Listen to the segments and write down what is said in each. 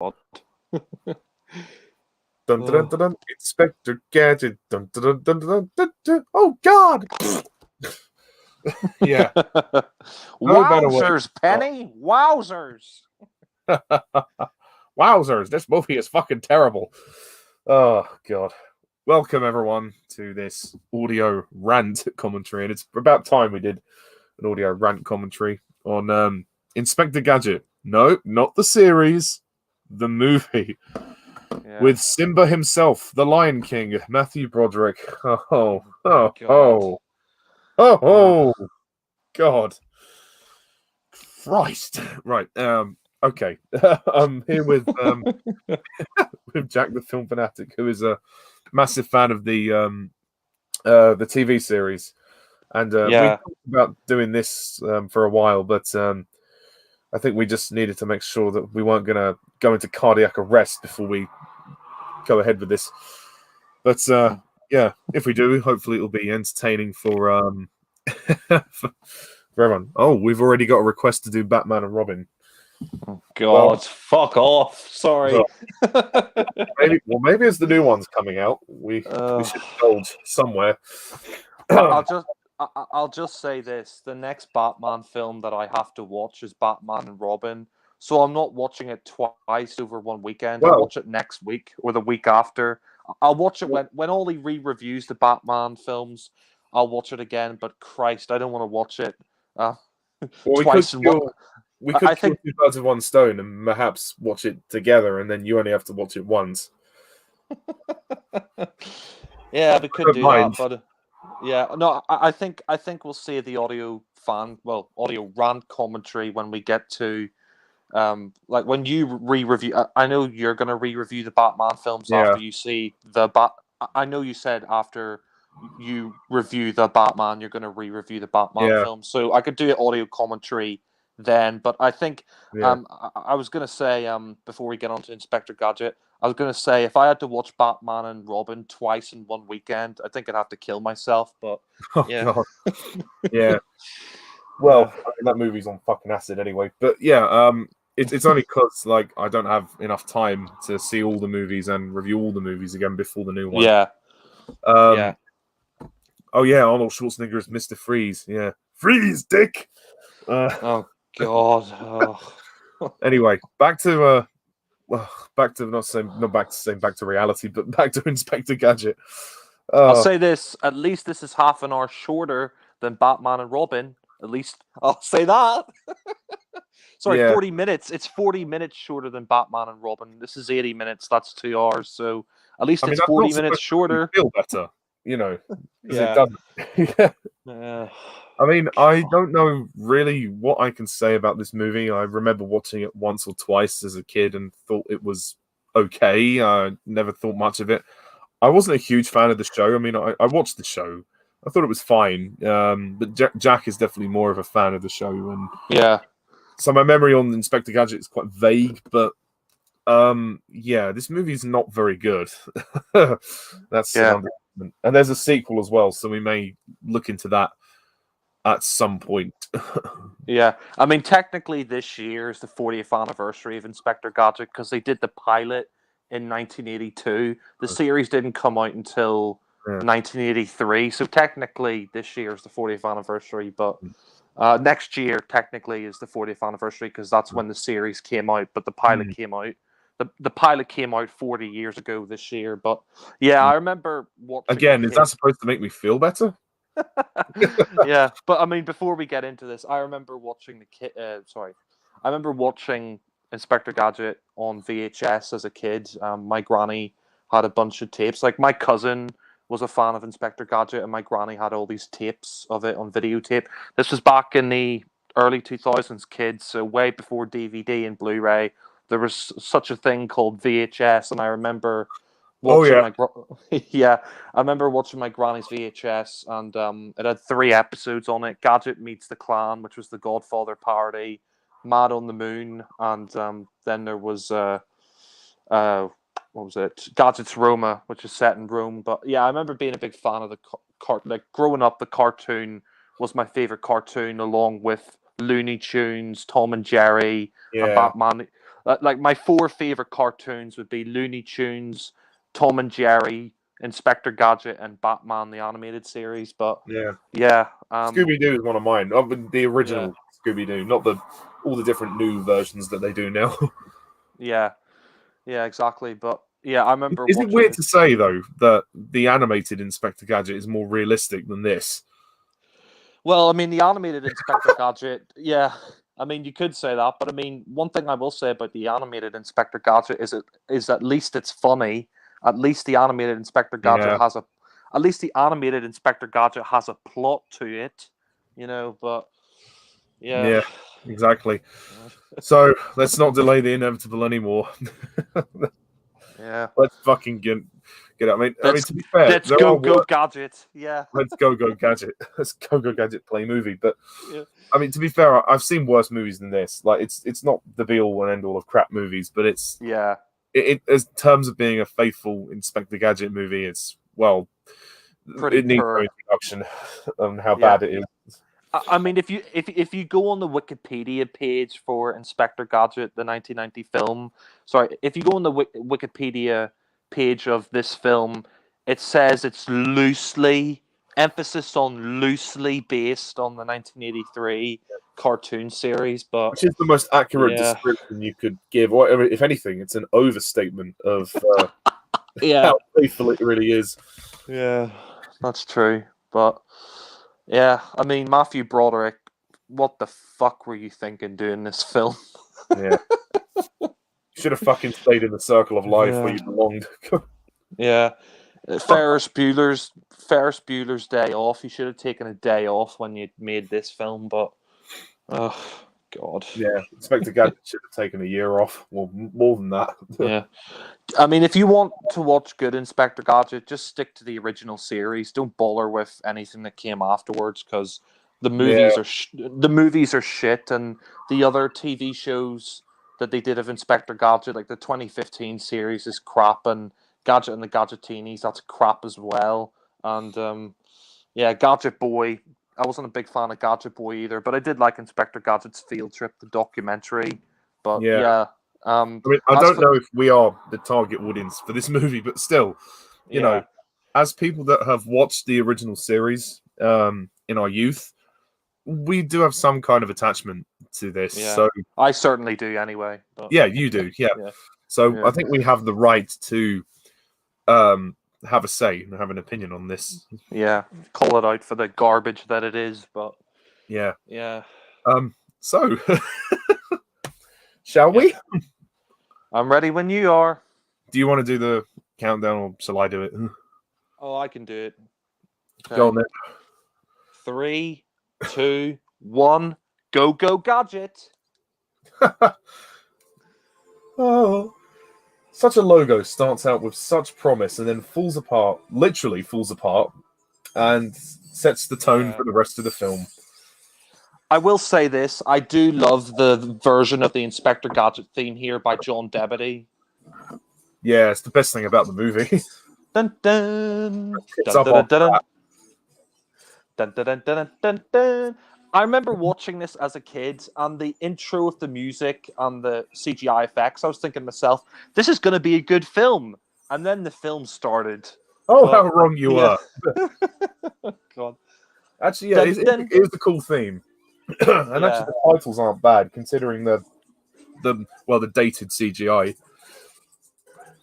Dun, dun, dun, dun, dun. Inspector Gadget. Dun, dun, dun, dun, dun, dun, dun. Oh God! Yeah. No better way. Wowzers, Penny! Wowzers! Wowzers! This movie is fucking terrible. Oh God! Welcome everyone to this audio rant commentary, and it's about time we did an audio rant commentary on Inspector Gadget. No, not the series, the movie. Yeah. With Simba himself, the Lion King, Matthew Broderick. Oh, God. oh, God. Christ. Right. Okay. I'm here with with Jack the Film Fanatic, who is a massive fan of the TV series. And we talked about doing this for a while, but I think we just needed to make sure that we weren't going to go into cardiac arrest before we go ahead with this. But yeah, if we do, hopefully it'll be entertaining for for everyone. Oh, we've already got a request to do Batman and Robin. Oh, God, fuck off. Sorry. Maybe as the new one's coming out, we should indulge somewhere. I'll just say this: the next Batman film that I have to watch is Batman and Robin. So I'm not watching it twice over one weekend. I'll watch it next week or the week after. I'll watch it when Ollie re-reviews the Batman films. I'll watch it again. But Christ, I don't want to watch it twice in one. We could kill two birds with one stone and perhaps watch it together, and then you only have to watch it once. Yeah, we could do that, but yeah, no, I think we'll see the audio rant commentary when we get to like when you re-review. I know you're going to re-review the Batman films after you see the I know you said after you review the Batman, you're going to re-review the Batman film. So I could do an audio commentary then, but I think I was going to say before we get on to Inspector Gadget, I was going to say if I had to watch Batman and Robin twice in one weekend, I think I'd have to kill myself. But God. Yeah. Well, I mean, that movie's on fucking acid anyway. But yeah, it's only because like I don't have enough time to see all the movies and review all the movies again before the new one. Yeah. Oh yeah, Arnold Schwarzenegger is Mr. Freeze. Yeah, freeze, dick. Oh God. Anyway, back to reality, but back to Inspector Gadget. I'll say this: at least this is half an hour shorter than Batman and Robin. At least I'll say that. Sorry, 40 minutes. It's 40 minutes shorter than Batman and Robin. This is 80 minutes. That's 2 hours. So at least it's 40 minutes shorter. Feel better, you know. It doesn't. I mean, I don't know really what I can say about this movie. I remember watching it once or twice as a kid and thought it was okay. I never thought much of it. I wasn't a huge fan of the show. I mean, I watched the show. I thought it was fine. But Jack is definitely more of a fan of the show. And so my memory on Inspector Gadget is quite vague, but this movie is not very good. That's and there's a sequel as well, so we may look into that at some point. Yeah, I mean, technically this year is the 40th anniversary of Inspector Gadget because they did the pilot in 1982. The series didn't come out until 1983, so technically this year is the 40th anniversary, but next year technically is the 40th anniversary because that's when the series came out, but the pilot came out. The pilot came out 40 years ago this year, but yeah, I remember watching. Again, is that supposed to make me feel better? Yeah, but I mean, before we get into this, I remember watching I remember watching Inspector Gadget on VHS as a kid. My granny had a bunch of tapes. Like my cousin was a fan of Inspector Gadget, and my granny had all these tapes of it on videotape. This was back in the early 2000s, kids, so way before DVD and Blu-ray. There was such a thing called VHS, and I remember watching I remember watching my granny's VHS, and it had 3 episodes on it: Gadget Meets the Clan, which was the Godfather parody, Mad on the Moon, and then there was what was it? Gadget's Roma, which is set in Rome. But yeah, I remember being a big fan of the like growing up. The cartoon was my favorite cartoon, along with Looney Tunes, Tom and Jerry, and Batman. like my 4 favorite cartoons would be Looney Tunes, Tom and Jerry, Inspector Gadget, and Batman the animated series. But yeah, Scooby-Doo is one of mine. The original Scooby-Doo, not all the different new versions that they do now. yeah, exactly. But yeah, I remember. Is it weird to say though that the animated Inspector Gadget is more realistic than this? Well, I mean, the animated Inspector Gadget, yeah. I mean, you could say that, but I mean, one thing I will say about the animated Inspector Gadget is at least it's funny. At least the animated Inspector Gadget has a, at least the animated Inspector Gadget has a plot to it, But yeah, exactly. So let's not delay the inevitable anymore. Yeah, let's fucking get it. I mean, to be fair, let's go Gadget. Yeah, let's go Gadget. Let's go Gadget play movie. But I mean, to be fair, I've seen worse movies than this. Like, it's not the be all and end all of crap movies, but it's It as terms of being a faithful Inspector Gadget movie, it's pretty it needs no introduction on how bad it is. I mean, if you go on the Wikipedia page for Inspector Gadget, the 1990 film, if you go on the Wikipedia page of this film, it says it's emphasis on loosely based on the 1983 cartoon series, but which is the most accurate description you could give. Or if anything, it's an overstatement of how faithful it really is. Yeah, that's true, but. Yeah, I mean, Matthew Broderick, what the fuck were you thinking doing this film? Yeah. Should have fucking stayed in the circle of life where you belonged. Yeah. Ferris Bueller's Day Off. You should have taken a day off when you made this film, but oh God. Yeah, Inspector Gadget should have taken a year off. Well, more than that. Yeah. I mean, if you want to watch good Inspector Gadget, just stick to the original series. Don't bother with anything that came afterwards, because the movies are shit, and the other TV shows that they did of Inspector Gadget, like the 2015 series, is crap, and Gadget and the Gadgetinis, that's crap as well. And Gadget Boy. I wasn't a big fan of Gadget Boy either, but I did like Inspector Gadget's Field Trip, the documentary. But I mean, I don't know if we are the target audience for this movie, but still, you know, as people that have watched the original series in our youth, we do have some kind of attachment to this. Yeah. So I certainly do anyway. But... Yeah, you do. Yeah. So I think we have the right to have a say and have an opinion on this. Yeah, call it out for the garbage that it is, but yeah. So shall we? I'm ready when you are. Do you want to do the countdown, or shall I do it? Oh, I can do it. Okay. Go on then. 3, 2, 1, go Gadget! Oh. Such a logo starts out with such promise and then literally falls apart, and sets the tone for the rest of the film. I will say this, I do love the version of the Inspector Gadget theme here by John Debity. Yeah, it's the best thing about the movie. Dun, dun, dun, dun, dun, dun, dun, dun, dun, dun. I remember watching this as a kid, and the intro with the music and the CGI effects, I was thinking to myself, this is going to be a good film. And then the film started. Oh, how wrong you are. God. Actually, yeah, it is a cool theme. And actually, the titles aren't bad, considering the dated CGI.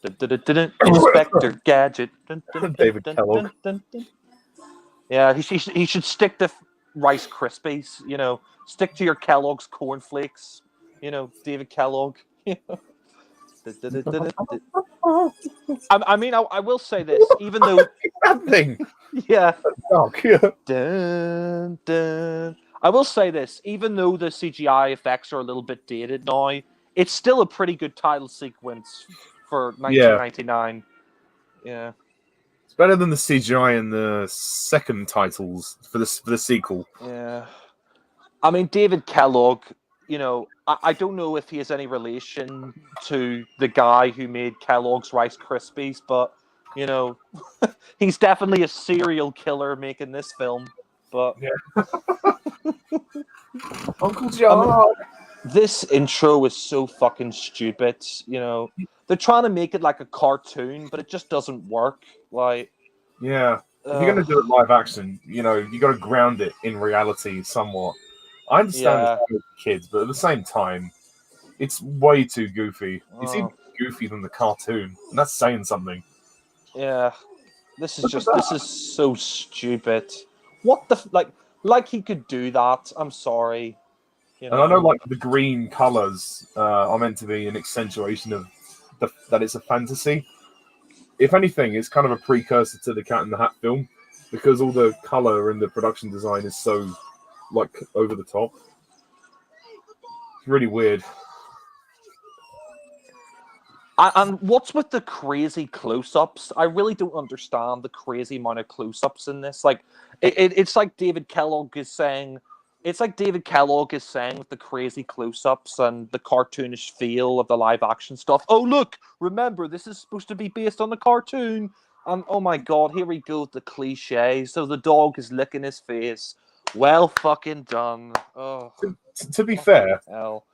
Inspector Gadget. David Kellogg. Yeah, he should stick to Rice Krispies, stick to your Kellogg's cornflakes, David Kellogg. I mean, I will say this, even though that thing, dun, dun. I will say this, even though the CGI effects are a little bit dated now, it's still a pretty good title sequence for 1999. Yeah. Better than the CGI in the second titles for the sequel. Yeah. I mean, David Kellogg, I don't know if he has any relation to the guy who made Kellogg's Rice Krispies, but, he's definitely a serial killer making this film. But Uncle John. This intro is so fucking stupid. You know, they're trying to make it like a cartoon, but it just doesn't work. Like, Yeah. If you're going to do it live action, you got to ground it in reality somewhat. I understand yeah, it's for kids, but at the same time, it's way too goofy. It's even goofy than the cartoon, and that's saying something. yeah. This is Look at just this that. is so stupid. What the like he could do that. I'm sorry. You And I know, know. like, the green colors are meant to be an accentuation of that it's a fantasy. If anything, it's kind of a precursor to the Cat in the Hat film because all the color and the production design is so like over the top. It's really weird. And what's with the crazy close-ups? I really don't understand the crazy amount of close-ups in this. Like, it's like David Kellogg is saying. It's like David Kellogg is saying with the crazy close-ups and the cartoonish feel of the live-action stuff. Oh, look! Remember, this is supposed to be based on the cartoon. And oh my god, here we go with the cliche. So the dog is licking his face. Well fucking done. Oh, To be fair, hell.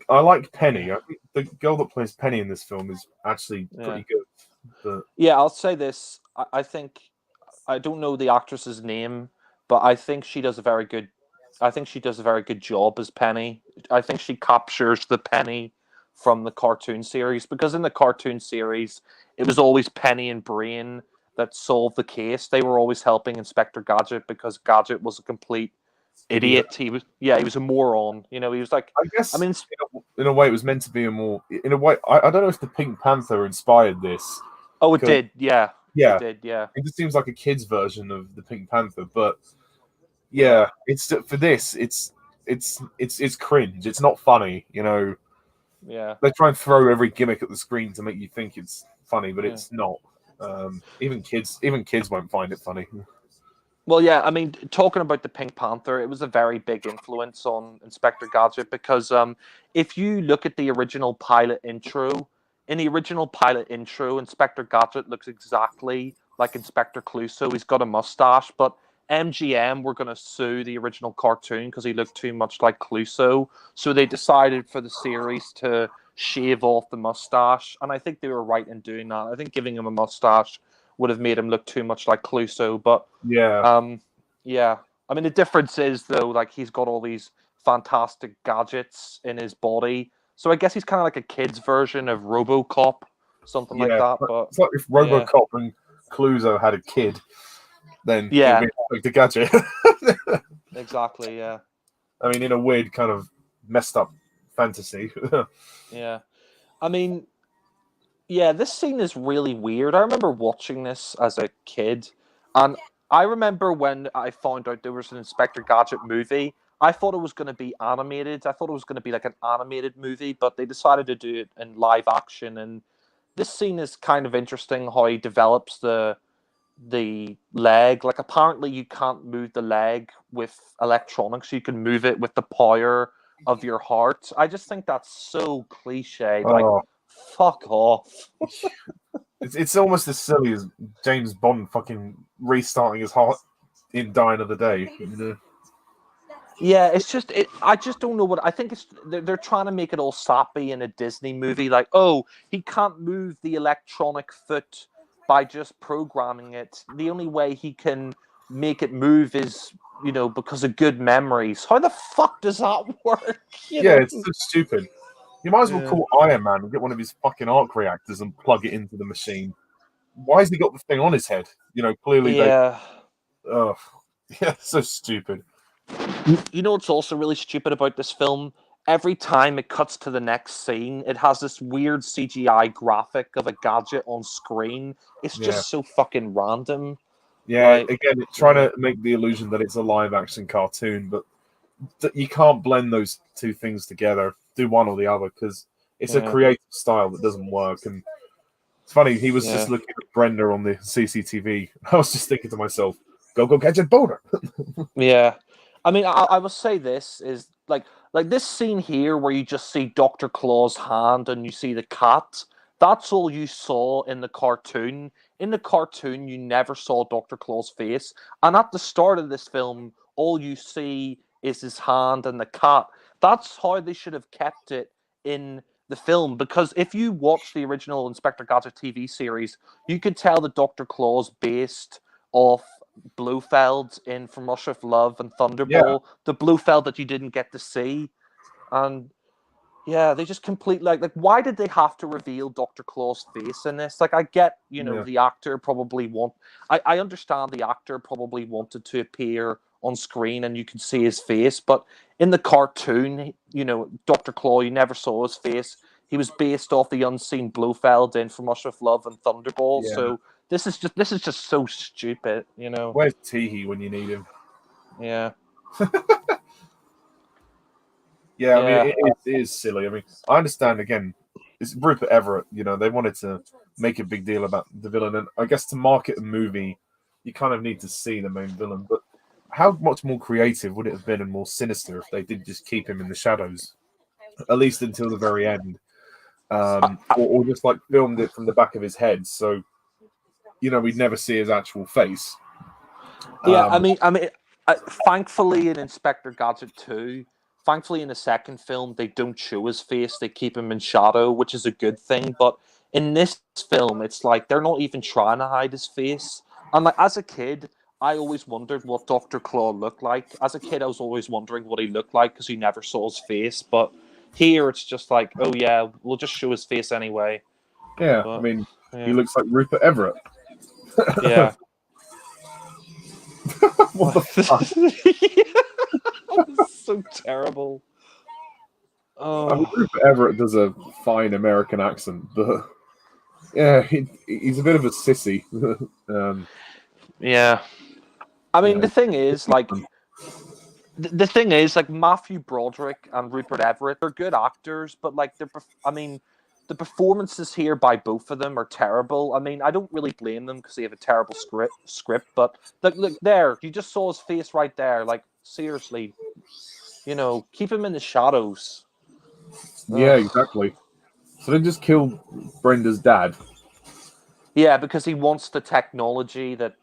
I like Penny. I think the girl that plays Penny in this film is actually Yeah. pretty good. But Yeah, I'll say this. I think I don't know the actress's name, but I think she does a very good. I think she does a very good job as Penny. I think she captures the Penny from the cartoon series because in the cartoon series, it was always Penny and Brain that solved the case. They were always helping Inspector Gadget because Gadget was a complete idiot. idiot. He was a moron. You know, he was like. I I guess mean, in a way it was meant to be a more. In a way, I don't know if the Pink Panther inspired this. oh, it did. Yeah, it Yeah, did. Yeah, it just seems like a kid's version of the Pink Panther, but yeah, yeah, it's for this. It's cringe. It's not funny. yeah. They try and throw every gimmick at the screen to make you think it's funny, but Yeah. it's not. Even kids won't find it funny. Well, yeah, I mean, talking about the Pink Panther, it was a very big influence on Inspector Gadget because if you look at the original pilot intro, in the original pilot intro, Inspector Gadget looks exactly like Inspector Clouseau. He's got a mustache, but MGM were going to sue the original cartoon because he looked too much like Clouseau. So they decided for the series to shave off the mustache, and I think they were right in doing that. I think giving him a mustache would have made him look too much like Clouseau, but Yeah, yeah. I mean, the difference is though, like he's got all these fantastic gadgets in his body, so I guess he's kind of like a kid's version of RoboCop, something like yeah. that. But It's like if yeah, RoboCop and Clouseau had a kid, then it would yeah, be like the Gadget. exactly, yeah, I mean, in a weird kind of messed up fantasy. yeah. I mean, yeah, this scene is really weird. I remember watching this as a kid, and I remember when I found out there was an Inspector Gadget movie. I thought it was going to be animated. I thought it was going to be like an animated movie, but they decided to do it in live action. And this scene is kind of interesting how he develops the leg. Like apparently you can't move the leg with electronics. You can move it with the power of your heart. I just think that's so cliche. Like Oh, fuck off. it's almost as silly as James Bond fucking restarting his heart in Die Another Day. Yeah, it's just I just don't know what I think. They're trying to make it all sappy in a Disney movie. Like, oh, he can't move the electronic foot by just programming it. The only way he can make it move is because of good memories. How the fuck does that work? You Yeah, know? it's so stupid. You might as well Yeah. call Iron Man and get one of his fucking arc reactors and plug it into the machine. Why has he got the thing on his head? Clearly they. Yeah. Oh, yeah, so stupid. You know what's also really stupid about this film? Every time it cuts to the next scene, it has this weird CGI graphic of a gadget on screen. It's Yeah, just so fucking random. yeah. Like, Again, it's trying to make the illusion that it's a live action cartoon, but you can't blend those two things together. Do one or the other because it's a yeah, creative style that doesn't work. And it's funny. He was yeah, just looking at Brenda on the CCTV. I was just thinking to myself, "Go, Gadget Boulder." yeah. I mean, I will say this is like this scene here where you just see Doctor Claw's hand and you see the cat. That's all you saw in the cartoon. In the cartoon, you never saw Doctor Claw's face, and at the start of this film, all you see is his hand and the cat. That's how they should have kept it in the film, because if you watch the original Inspector Gadget TV series, you could tell that Dr. Claw's based off Blofeld in From Russia with Love and Thunderball, the Blofeld that you didn't get to see. And yeah, they just completely like why did they have to reveal Dr. Claw's face in this? Like, I get, the actor probably I understand the actor probably wanted to appear on screen and you could see his face, but in the cartoon, Dr. Claw, you never saw his face. He was based off the unseen Blofeld in From Russia with Love and Thunderball. Yeah. So this is just so stupid, Where's Teehee when you need him? Yeah. Yeah, I mean, it is silly. I mean, I understand, again, it's Rupert Everett, they wanted to make a big deal about the villain, and I guess to market a movie, you kind of need to see the main villain, but how much more creative would it have been and more sinister if they did just keep him in the shadows, at least until the very end, or just, like, filmed it from the back of his head, so, we'd never see his actual face. Yeah, I mean, thankfully in Inspector Gadget 2, thankfully, in the second film, they don't show his face. They keep him in shadow, which is a good thing. But in this film, it's like they're not even trying to hide his face. And like, as a kid, I always wondered what Dr. Claw looked like. As a kid, I was always wondering what he looked like because you never saw his face. But here, it's just like, oh yeah, we'll just show his face anyway. Yeah, but, I mean, he looks like Rupert Everett. Yeah. What the fuck? That's so terrible. Oh. I mean, Rupert Everett does a fine American accent, but yeah, he's a bit of a sissy. Yeah. I mean, the thing is, like, Matthew Broderick and Rupert Everett, they're good actors, but like, the performances here by both of them are terrible. I mean, I don't really blame them because they have a terrible script, but look there, you just saw his face right there. Like, seriously, keep him in the shadows. Yeah, exactly. So they just killed Brenda's dad. Yeah, because he wants the technology that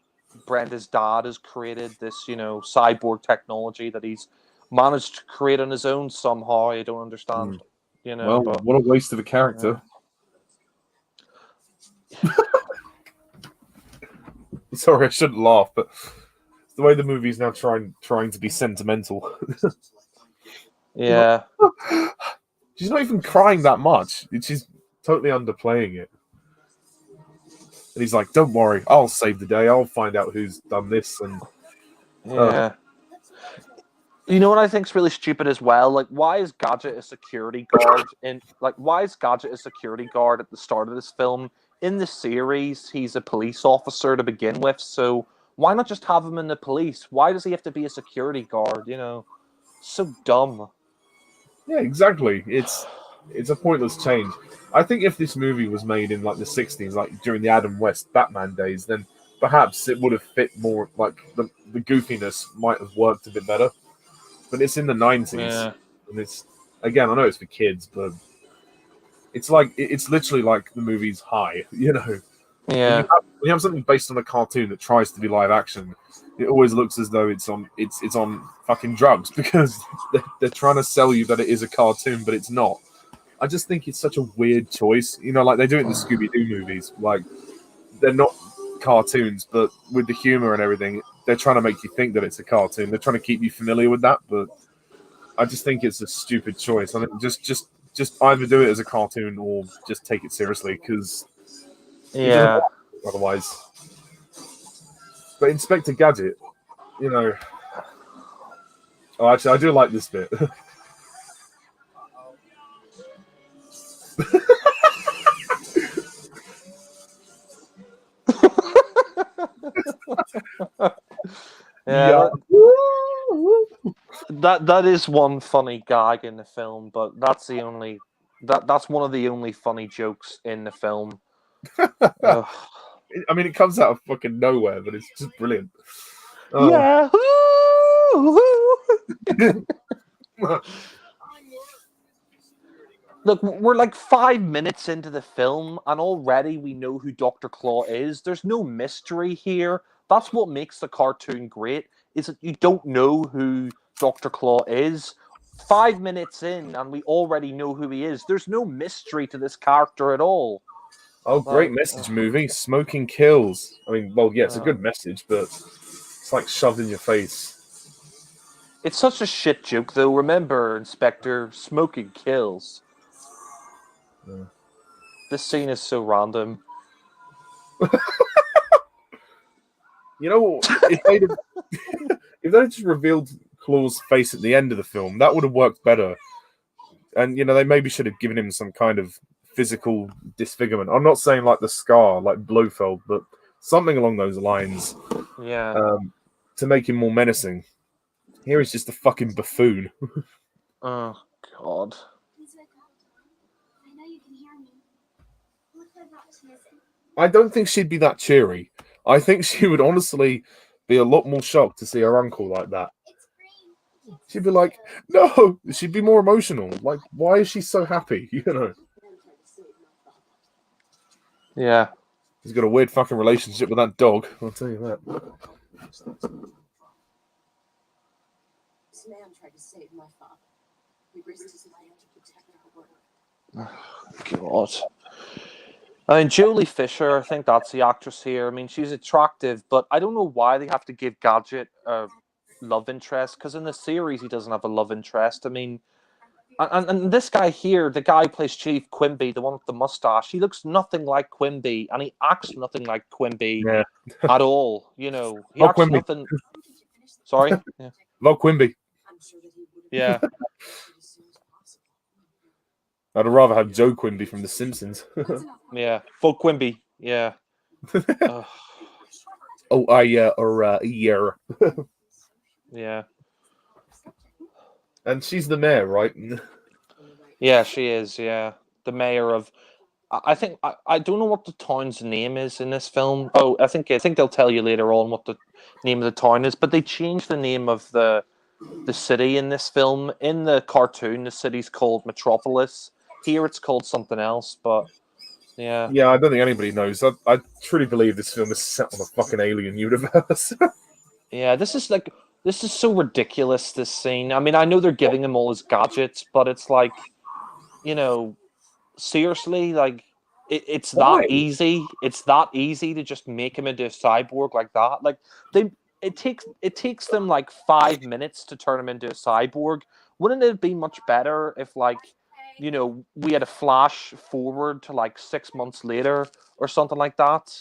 Brenda's dad has created, this, cyborg technology that he's managed to create on his own somehow. I don't understand. Well, what a waste of a character. Yeah. Sorry, I shouldn't laugh, but it's the way the movie's now trying to be sentimental. Yeah. She's not even crying that much. She's totally underplaying it. And he's like, don't worry, I'll save the day. I'll find out who's done this. And yeah. You know what I think's really stupid as well? Like, why is Gadget a security guard why is Gadget a security guard at the start of this film? In the series, he's a police officer to begin with, so why not just have him in the police? Why does he have to be a security guard, So dumb. Yeah, exactly. It's a pointless change. I think if this movie was made in like the 60s, like during the Adam West Batman days, then perhaps it would have fit more, like the goofiness might have worked a bit better. But it's in the 90s, and it's, again, I know it's for kids, but it's literally like the movie's High, Yeah. When you have something based on a cartoon that tries to be live action, it always looks as though it's on fucking drugs because they're trying to sell you that it is a cartoon, but it's not. I just think it's such a weird choice. Like they do it in the Scooby-Doo movies. Like, they're not cartoons, but with the humor and everything, they're trying to make you think that it's a cartoon. They're trying to keep you familiar with that, but I just think it's a stupid choice. I mean, just either do it as a cartoon or just take it seriously, because otherwise. But Inspector Gadget, oh, actually, I do like this bit. Yeah. That is one funny gag in the film, but that's one of the only funny jokes in the film. I mean, it comes out of fucking nowhere, but it's just brilliant. Yeah. Look, we're like 5 minutes into the film, and already we know who Dr. Claw is. There's no mystery here. That's what makes the cartoon great, is that you don't know who Dr. Claw is. 5 minutes in, and we already know who he is. There's no mystery to this character at all. Oh, great message movie. Smoking kills. I mean, well, yeah, it's a good message, but it's like shoved in your face. It's such a shit joke, though. Remember, Inspector, smoking kills. Yeah. This scene is so random. You know, if they just revealed Claw's face at the end of the film, that would have worked better. And, they maybe should have given him some kind of physical disfigurement. I'm not saying like the scar, like Blofeld, but something along those lines. Yeah. To make him more menacing. Here he's just a fucking buffoon. Oh, God. I don't think she'd be that cheery. I think she would honestly be a lot more shocked to see her uncle like that. She'd be like, no! She'd be more emotional. Like, why is she so happy? Yeah. He's got a weird fucking relationship with that dog, I'll tell you that. This man tried to save my father. He risked his life to protect our work. God. I mean, Julie Fisher, I think that's the actress here. I mean, she's attractive, but I don't know why they have to give Gadget a love interest, because in the series he doesn't have a love interest. I mean, and this guy here, the guy who plays Chief, Quimby, the one with the mustache, he looks nothing like Quimby, and he acts nothing like Quimby at all. He acts Quimby. nothing. Sorry? Yeah. Love Quimby. Yeah. I'd rather have Joe Quimby from The Simpsons. Yeah. Full Quimby. Yeah. Yeah. Yeah. And she's the mayor, right? Yeah, she is. Yeah, the mayor of. I think I don't know what the town's name is in this film. Oh, I think they'll tell you later on what the name of the town is. But they changed the name of the city in this film. In the cartoon, the city's called Metropolis. Here, it's called something else. But yeah, yeah, I don't think anybody knows. I truly believe this film is set on a fucking alien universe. yeah, this is so ridiculous. This scene. I mean, I know they're giving him all his gadgets, but it's like, seriously, like it's that easy. It's that easy to just make him into a cyborg like that. Like it takes them like 5 minutes to turn him into a cyborg. Wouldn't it be much better if, like, we had a flash forward to like 6 months later or something like that?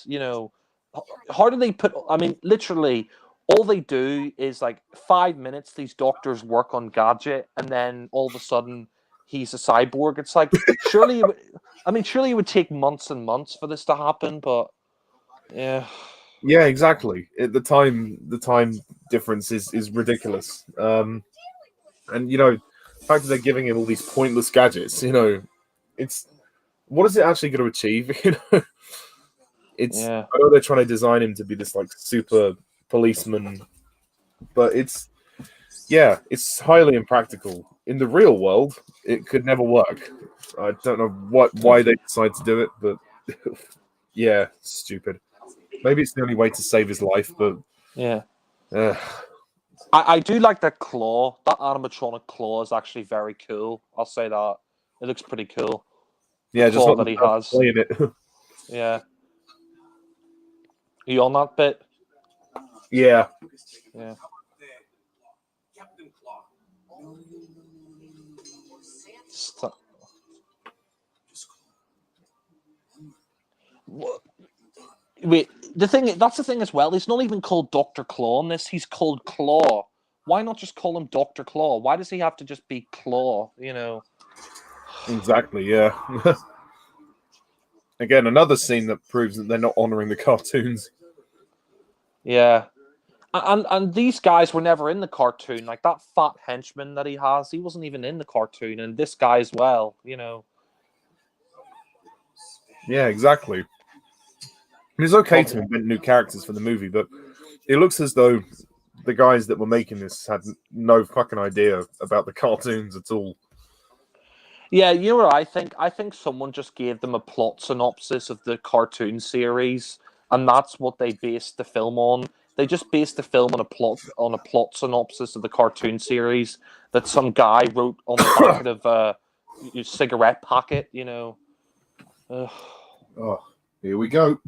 How do they put? I mean, literally, all they do is like 5 minutes. These doctors work on Gadget, and then all of a sudden he's a cyborg. It's like, surely it would take months and months for this to happen, but yeah. Yeah, exactly. The time difference is ridiculous. And the fact that they're giving him all these pointless gadgets, it's what is it actually going to achieve? I know they're trying to design him to be this like super policeman, but it's highly impractical. In the real world, it could never work. I don't know why they decided to do it, but yeah, stupid. Maybe it's the only way to save his life, but yeah. I do like that claw. That animatronic claw is actually very cool. I'll say that. It looks pretty cool. Yeah, just claw that he has. Playing it. Yeah. Are you on that bit? Yeah. Yeah. Wait, that's the thing as well. He's not even called Dr. Claw in this. He's called Claw. Why not just call him Dr. Claw? Why does he have to just be Claw? Exactly. Yeah. Again, another scene that proves that they're not honoring the cartoons. Yeah. And these guys were never in the cartoon. Like that fat henchman that he has, he wasn't even in the cartoon, and this guy as well, Yeah, exactly. It's okay to invent new characters for the movie, but it looks as though the guys that were making this had no fucking idea about the cartoons at all. Yeah, you know what I think? I think someone just gave them a plot synopsis of the cartoon series, and that's what they based the film on. They just based the film on a plot synopsis of the cartoon series that some guy wrote on the back of a cigarette packet. You know. Oh, here we go.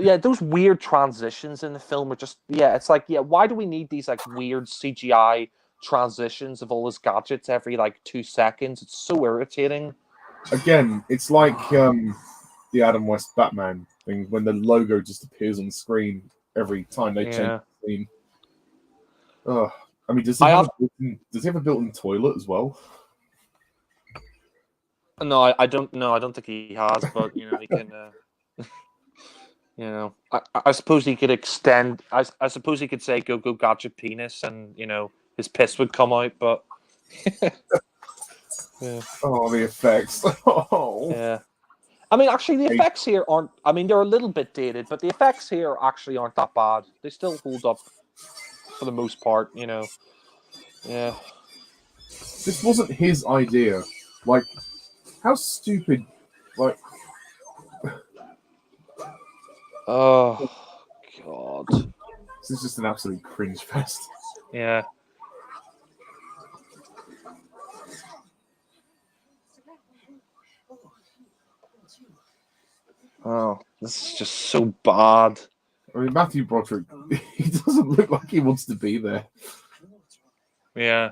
Yeah, those weird transitions in the film are just it's like why do we need these like weird CGI transitions of all his gadgets every like 2 seconds? It's so irritating. Again, it's like the Adam West Batman thing when the logo just appears on the screen every time they change the scene. I mean, does he have a built-in toilet as well? No, I don't know. I don't think he has, but you know, he can. You know, I suppose he could extend. I suppose he could say "Go go Gadget penis," and you know his piss would come out. But yeah. Oh, the effects. Oh. Yeah. I mean, actually, the effects here aren't. I mean, they're a little bit dated, but the effects here actually aren't that bad. They still hold up for the most part. You know. Yeah. This wasn't his idea. Like, how stupid. Like. Oh, God. This is just an absolute cringe fest. Yeah. Oh, this is just so bad. I mean, Matthew Broderick, he doesn't look like he wants to be there. Yeah.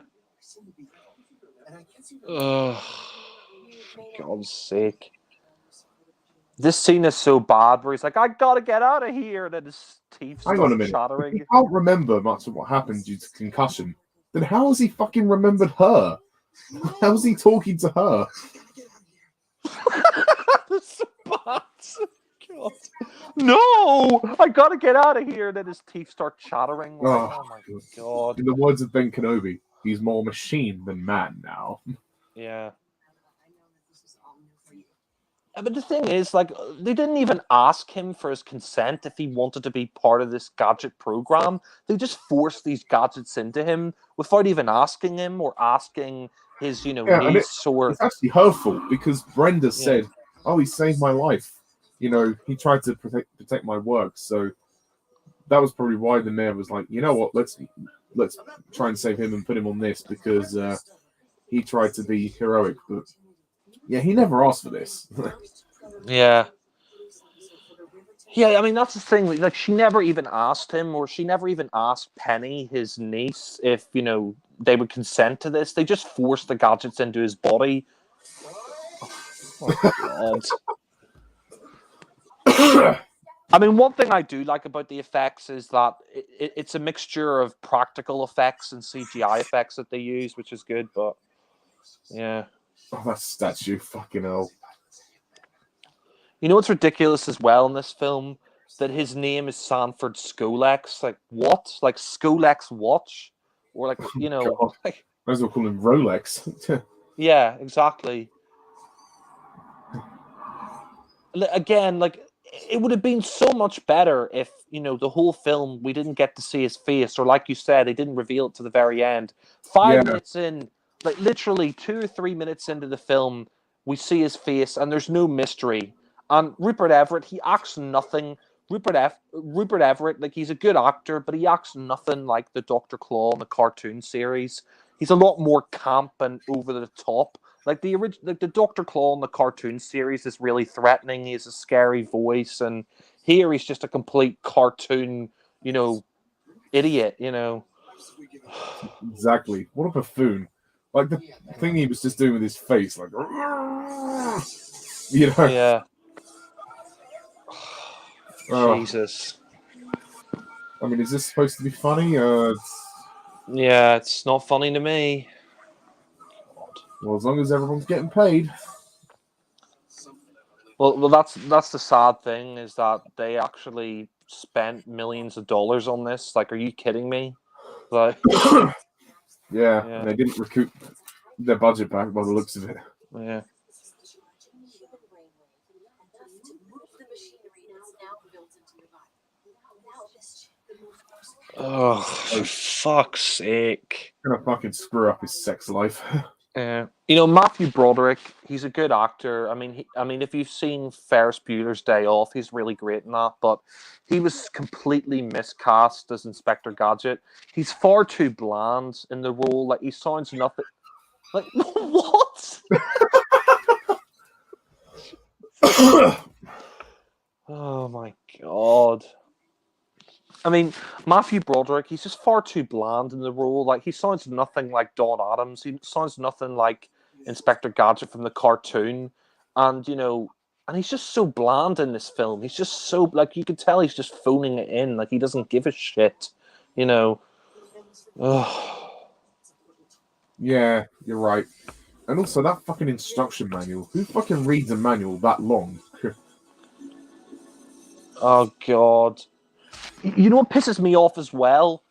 Oh, for God's sake. This scene is so bad where he's like, I gotta get out of here. And then his teeth start chattering. If he can't remember much of what happened due to concussion, then how has he fucking remembered her? How is he talking to her? That's so bad. God. No! I gotta get out of here. And then his teeth start chattering. Like, oh my God. In the words of Ben Kenobi, he's more machine than man now. Yeah. But the thing is, like, they didn't even ask him for his consent if he wanted to be part of this gadget program. They just forced these gadgets into him without even asking him or asking his, you know, niece or... It's actually her fault because Brenda said, oh, he saved my life. You know, he tried to protect my work. So that was probably why the mayor was like, you know what, let's try and save him and put him on this because he tried to be heroic, but yeah, he never asked for this. Yeah. Yeah, I mean, that's the thing. Like, she never even asked him, or she never even asked Penny, his niece, if, you know, they would consent to this. They just forced the gadgets into his body. Oh, God. I mean, one thing I do like about the effects is that it's a mixture of practical effects and CGI effects that they use, which is good, but yeah. Oh, that statue, fucking hell. You know what's ridiculous as well in this film? That his name is Sanford Skolex. Like, what? Like, Skolex watch? Or, like, you know... Like, might as well call him Rolex. Yeah, exactly. Again, like, it would have been so much better if, you know, the whole film, we didn't get to see his face, or like you said, they didn't reveal it to the very end. 5 minutes in, like, literally 2 or 3 minutes into the film, we see his face, and there's no mystery. And Rupert Everett, he acts nothing. Rupert Everett, like, he's a good actor, but he acts nothing like the Dr. Claw in the cartoon series. He's a lot more camp and over the top. Like the Dr. Claw in the cartoon series is really threatening. He has a scary voice, and here he's just a complete cartoon, you know, idiot. You know. Exactly. What a buffoon! Like the thing he was just doing with his face, like, you know. Yeah. Jesus. I mean, is this supposed to be funny? Yeah, it's not funny to me. Well, as long as everyone's getting paid. Well, that's the sad thing is that they actually spent millions of dollars on this. Like, are you kidding me? Like, yeah, and they didn't recoup their budget back by the looks of it. Yeah. Oh, for fuck's sake. Gonna fucking screw up his sex life. Matthew Broderick, he's a good actor. I mean, if you've seen Ferris Bueller's Day Off, he's really great in that. But he was completely miscast as Inspector Gadget. He's far too bland in the role. Like he sounds nothing. Like what? Oh my god. I mean, Matthew Broderick, he's just far too bland in the role. Like, he sounds nothing like Don Adams. He sounds nothing like Inspector Gadget from the cartoon. And, and he's just so bland in this film. He's just so, like, you can tell he's just phoning it in. Like, he doesn't give a shit, Ugh. Yeah, you're right. And also, that fucking instruction manual. Who fucking reads a manual that long? Oh, God. You know what pisses me off as well?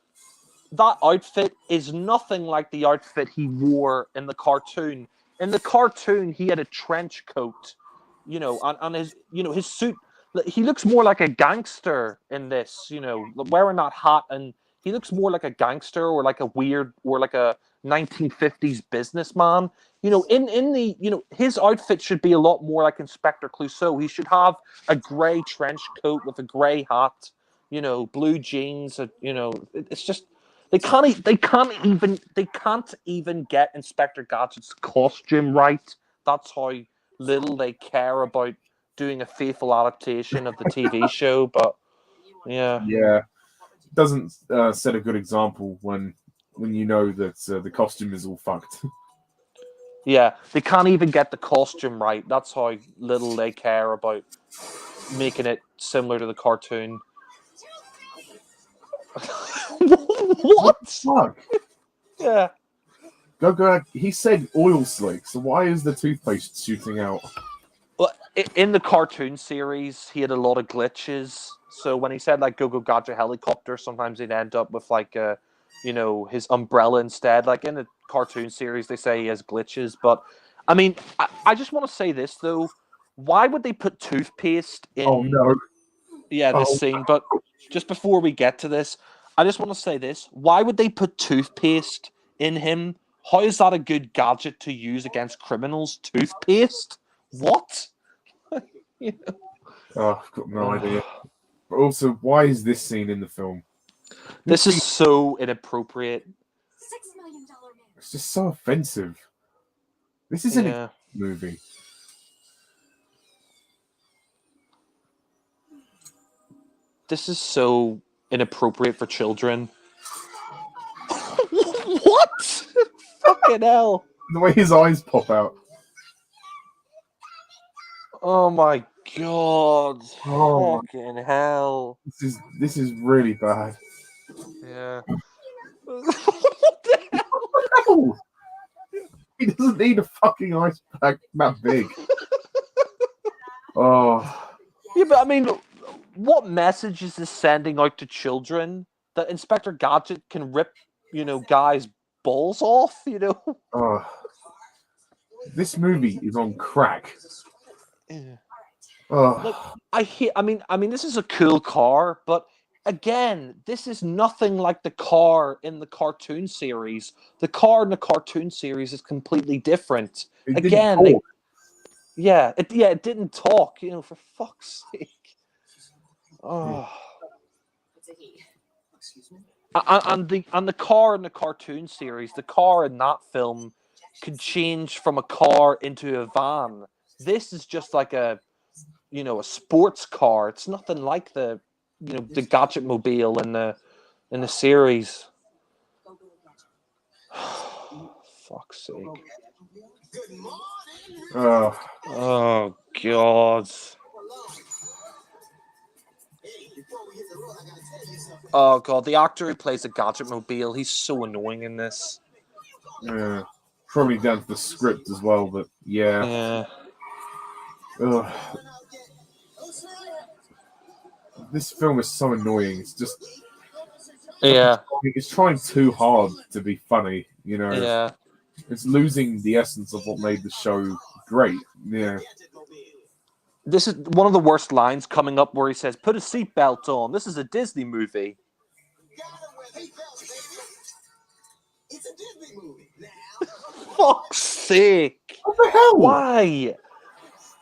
That outfit is nothing like the outfit he wore in the cartoon. In the cartoon, he had a trench coat, and his suit. He looks more like a gangster in this, wearing that hat, and he looks more like a gangster or like a 1950s businessman. His outfit should be a lot more like Inspector Clouseau. He should have a grey trench coat with a grey hat, blue jeans. It's just. They can't even get Inspector Gadget's costume right. That's how little they care about doing a faithful adaptation of the TV show. But yeah, doesn't set a good example when you know that the costume is all fucked. Yeah, they can't even get the costume right. That's how little they care about making it similar to the cartoon. What? Fuck. Yeah. Go. He said oil slick, so why is the toothpaste shooting out? Well, in the cartoon series, he had a lot of glitches. So when he said like "Go Go Gadget helicopter," sometimes he'd end up with like his umbrella instead. Like in the cartoon series, they say he has glitches. But I mean, I just want to say this though: why would they put toothpaste in? Oh no! Yeah, this scene. But just before we get to this, I just want to say this: why would they put toothpaste in him? How is that a good gadget to use against criminals? Toothpaste? What? Oh, I've got no idea. But also, why is this scene in the film? This is so inappropriate. $6 million man. It's just so offensive. This isn't a movie. This is so inappropriate for children. What? Fucking hell. The way his eyes pop out. Oh my god. Oh, fucking hell. This is really bad. Yeah. What the hell? He doesn't need a fucking ice pack that big. Oh. Yeah, but I mean, what message is this sending out to children that Inspector Gadget can rip, guys' balls off, Oh. This movie is on crack. Yeah. Oh. Look, I mean, this is a cool car, but again, this is nothing like the car in the cartoon series. The car in the cartoon series is completely different. It didn't talk. For fuck's sake. Oh. And the car in the cartoon series, the car in that film could change from a car into a van. This is just like a sports car. It's nothing like the Gadget mobile in the series. Fuck's sake. Oh god. Oh god, the actor who plays the Gadget mobile, he's so annoying in this. Yeah. Probably down to the script as well, but yeah. Ugh. This film is so annoying. It's just it's trying too hard to be funny, Yeah. It's losing the essence of what made the show great. Yeah. This is one of the worst lines coming up where he says, "Put a seatbelt on. This is a Disney movie." It's a Disney movie. Now, fuck's sake! What the hell? Why?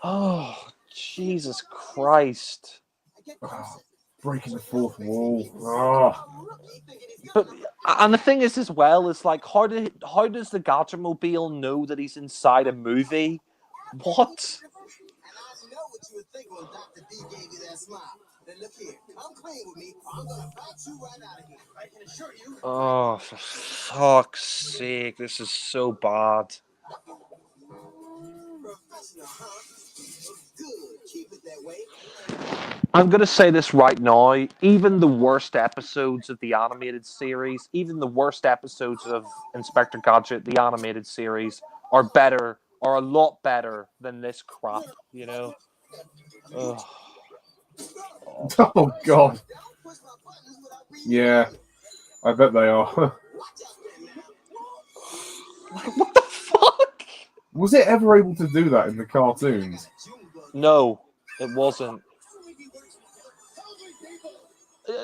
Oh, Jesus Christ! Breaking the fourth wall. Oh. But and the thing is, as well, is like, how does the Gadget Mobile know that he's inside a movie? What? Oh, for fuck's sake! This is so bad. I'm going to say this right now. Even the worst episodes of the animated series, even the worst episodes of Inspector Gadget, the animated series, are a lot better than this crap, you know? Ugh. Oh, God. Yeah, I bet they are. What the fuck? Was it ever able to do that in the cartoons? No, it wasn't.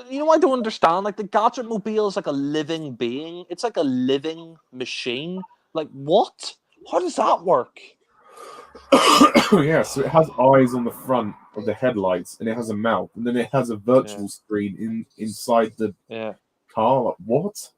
You know, I don't understand. Like, the Gadget Mobile is like a living being. It's like a living machine. Like, what? How does that work? Yeah, so it has eyes on the front of the headlights, and it has a mouth, and then it has a virtual screen inside the car. Like, what?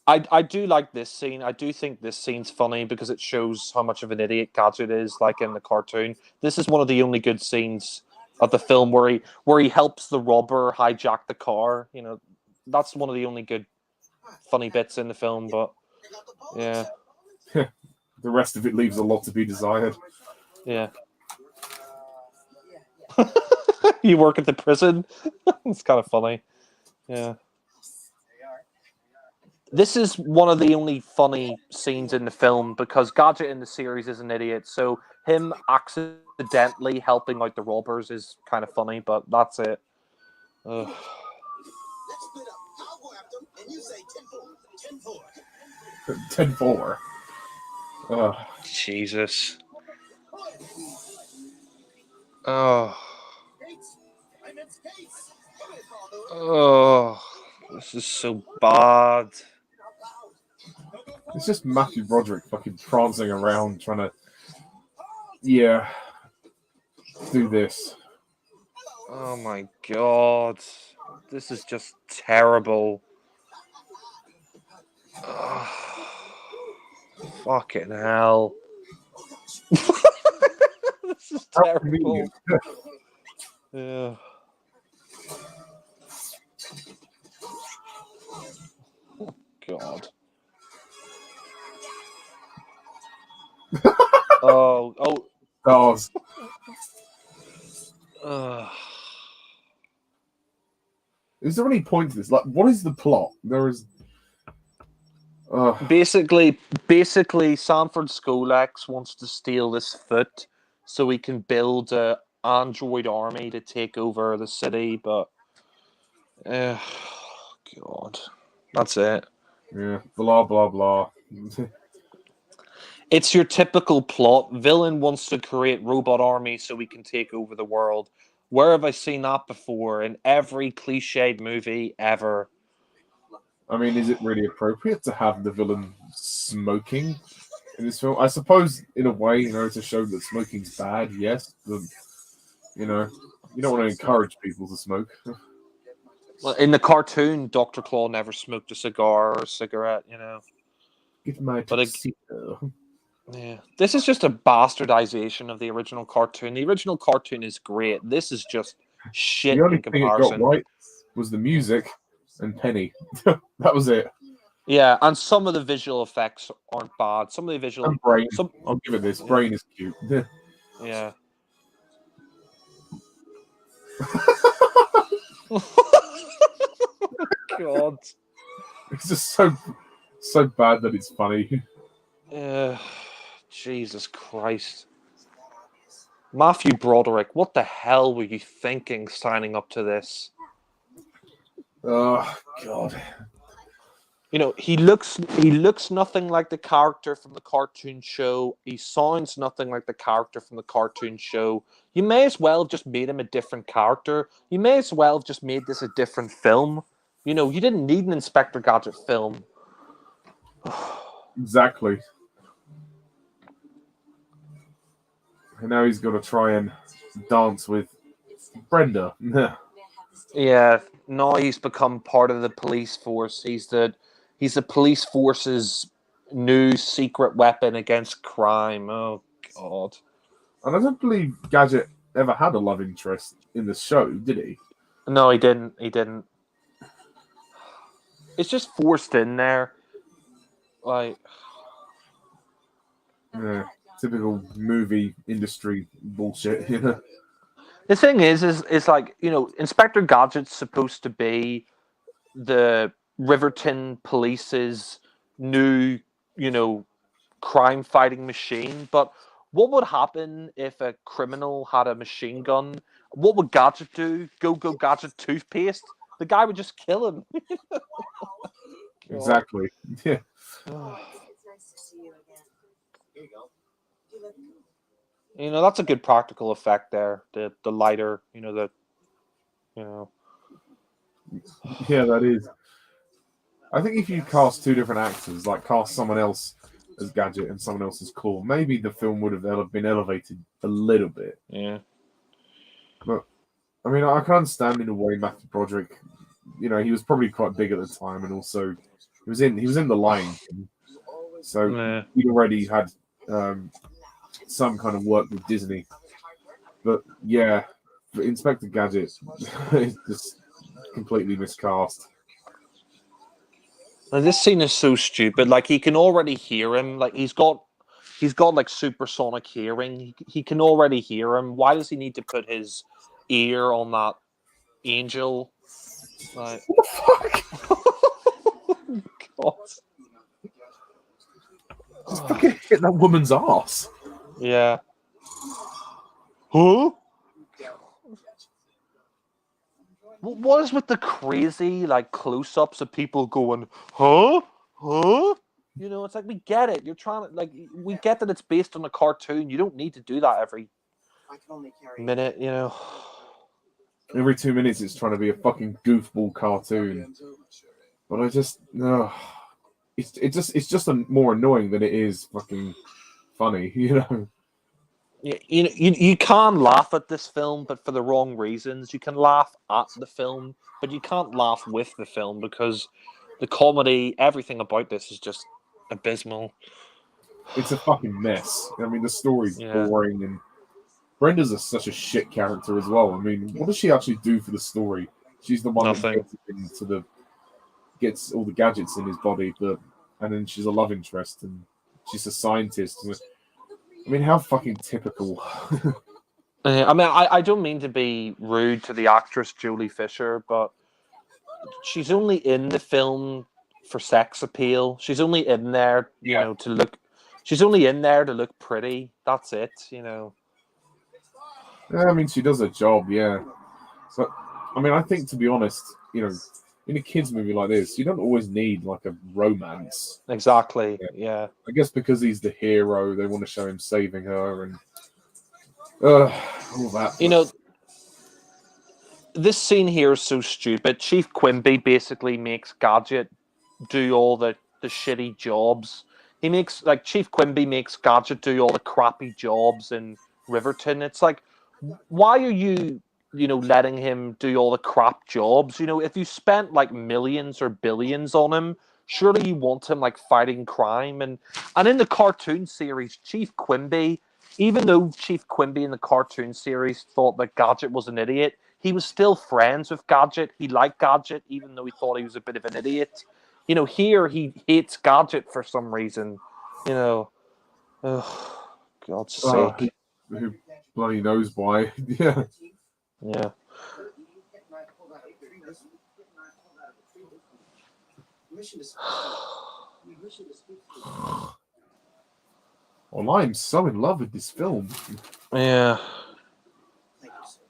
I do like this scene. I do think this scene's funny because it shows how much of an idiot Gadget is, like in the cartoon. This is one of the only good scenes of the film where he helps the robber hijack the car. You know, that's one of the only good funny bits in the film. But yeah, the rest of it leaves a lot to be desired. Yeah. You work at the prison? It's kind of funny. Yeah. This is one of the only funny scenes in the film because Gadget in the series is an idiot. So him accidentally helping out the robbers is kind of funny, but that's it. Ugh. 10-4. Jesus. Oh. Oh. This is so bad. It's just Matthew Broderick fucking prancing around trying to, do this. Oh my God. This is just terrible. Oh, fucking hell. This is terrible. Yeah. Oh, God. Oh. Stars. Is there any point to this? Like, what is the plot? There is. Basically, Sanford Skolex wants to steal this foot so he can build a android army to take over the city, but God, that's it. Yeah, blah blah blah. It's your typical plot. Villain wants to create robot army so he can take over the world. Where have I seen that before? In every cliched movie ever. I mean, is it really appropriate to have the villain smoking in this film? I suppose, in a way, to show that smoking's bad, yes. But, you don't want to encourage people to smoke. Well, in the cartoon, Dr. Claw never smoked a cigar or a cigarette, Get my tuxedo. Yeah. This is just a bastardization of the original cartoon. The original cartoon is great. This is just shit the only in thing it got right was the music and Penny. That was it. Yeah, and some of the visual effects aren't bad. Some of the visual... And Brain. I'll give it this. Yeah. Brain is cute. Yeah. God. It's just so bad that it's funny. Jesus Christ. Matthew Broderick, what the hell were you thinking signing up to this? Oh, God. He looks nothing like the character from the cartoon show. He sounds nothing like the character from the cartoon show. You may as well have just made him a different character. You may as well have just made this a different film. You didn't need an Inspector Gadget film. Exactly. And now he's got to try and dance with Brenda. Yeah, now he's become part of the police force. He's the police force's new secret weapon against crime. Oh God! And I don't believe Gadget ever had a love interest in the show, did he? No, he didn't. He didn't. It's just forced in there, like. Yeah, typical movie industry bullshit, you know. The thing is like, you know, Inspector Gadget's supposed to be the Riverton Police's new, you know, crime fighting machine. But what would happen if a criminal had a machine gun? What would Gadget do? Go Gadget toothpaste? The guy would just kill him. Exactly. Yeah. It's nice to see you again. Here you go. You know, that's a good practical effect there. The lighter, you know, Yeah, that is. I think if you cast two different actors, like cast someone else as Gadget and someone else as Claw, maybe the film would have been elevated a little bit. Yeah. But I mean, I can understand in a way Matthew Broderick. You know, he was probably quite big at the time, and also he was in the Lion King, so he already had some kind of work with Disney. But yeah, Inspector Gadget is just completely miscast. Now, this scene is so stupid. Like, he can already hear him. Like, he's got like supersonic hearing. He can already hear him. Why does he need to put his ear on that angel? Like, What the fuck? God. Just fucking hit that woman's ass. Yeah. Huh? What is with the crazy, like, close-ups of people going, huh? Huh? You know, it's like, we get it. You're trying to, like, we get that it's based on a cartoon. You don't need to do that every minute, you know. Every 2 minutes, it's trying to be a fucking goofball cartoon. But I just no, it's just more annoying than it is fucking funny, you know. You can laugh at this film, but for the wrong reasons. You can laugh at the film, but you can't laugh with the film because the comedy, everything about this is just abysmal. It's a fucking mess. I mean, the story's boring, and Brenda's such a shit character as well. I mean, what does she actually do for the story? She's the one that gets all the gadgets in his body, and then she's a love interest, and she's a scientist. I mean, how fucking typical. I mean, I don't mean to be rude to the actress Julie Fisher, but she's only in the film for sex appeal. She's only in there, you know, to look. She's only in there to look pretty. That's it, you know. Yeah, I mean, she does her job, yeah. But I mean, I think, to be honest, you know, in a kids' movie like this, you don't always need like a romance. Exactly. Yeah. I guess because he's the hero, they want to show him saving her and all that. You know, this scene here is so stupid. Chief Quimby basically makes Gadget do all the shitty jobs. He makes, like, Chief Quimby makes Gadget do all the crappy jobs in Riverton. It's like, why are you, you know, letting him do all the crap jobs? You know, if you spent like millions or billions on him, surely you want him like fighting crime. And in the cartoon series, Chief Quimby, even though Chief Quimby in the cartoon series thought that Gadget was an idiot, he was still friends with Gadget. He liked Gadget, even though he thought he was a bit of an idiot. You know, here he hates Gadget for some reason. You know, oh, God's sake. Who bloody knows why? Yeah. Yeah. Well, I'm so in love with this film. Yeah.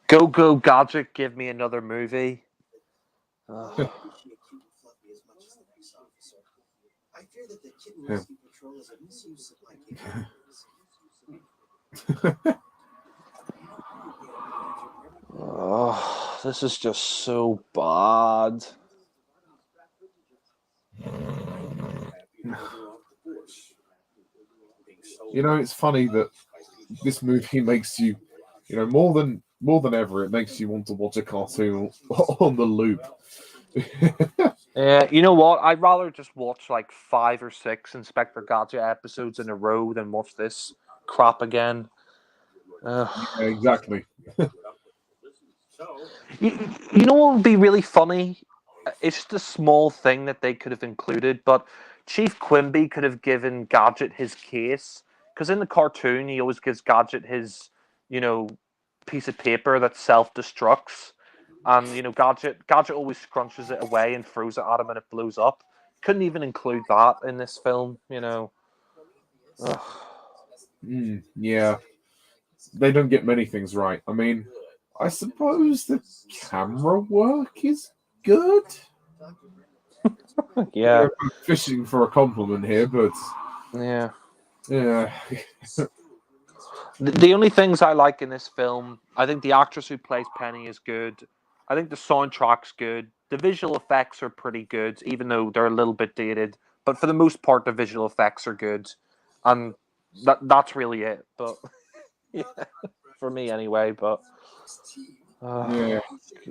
Go Gadget, give me another movie. I fear that the kitten rescue patrol is a misuse of my capabilities. Oh, this is just so bad. You know, it's funny that this movie makes you, more than ever, it makes you want to watch a cartoon on the loop. You know what? I'd rather just watch like 5 or 6 Inspector Gadget episodes in a row than watch this crap again. Yeah, exactly. You know what would be really funny? It's just a small thing that they could have included, but Chief Quimby could have given Gadget his case, because in the cartoon he always gives Gadget his, piece of paper that self-destructs, and Gadget always scrunches it away and throws it at him and it blows up. Couldn't even include that in this film, Ugh. Yeah, they don't get many things right. I mean, I suppose the camera work is good. Yeah. I'm fishing for a compliment here, but Yeah. yeah. The only things I like in this film, I think the actress who plays Penny is good. I think the soundtrack's good. The visual effects are pretty good, even though they're a little bit dated. But for the most part, the visual effects are good, and that's really it. But yeah, for me anyway. But Yeah,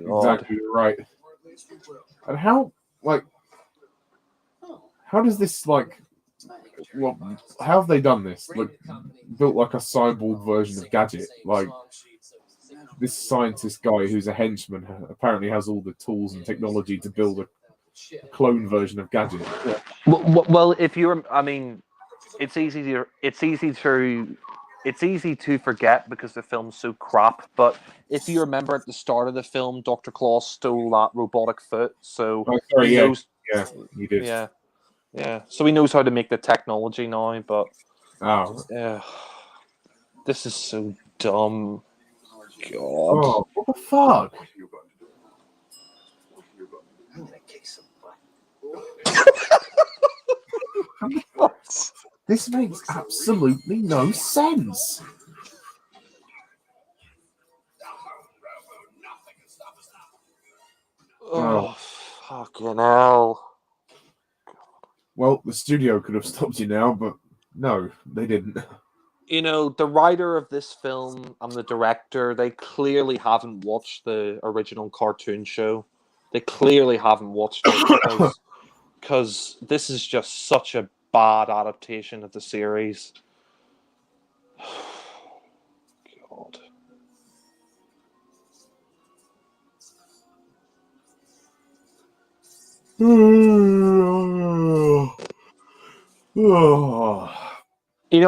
God. exactly right. And how does this how have they done this? Built like a cyborg version of Gadget. Like this scientist guy who's a henchman apparently has all the tools and technology to build a clone version of Gadget. Well, if you're, I mean, it's easy to forget because the film's so crap. But if you remember at the start of the film, Dr. Claus stole that robotic foot, so Oh, sorry, he knows. Yeah, he did. Yeah. So he knows how to make the technology now. But this is so dumb. God. Oh, what the fuck? This makes absolutely no sense. Oh, fucking hell. Well, the studio could have stopped you now, but no, they didn't. The writer of this film and the director, they clearly haven't watched the original cartoon show. They clearly haven't watched it because this is just such a bad adaptation of the series. God.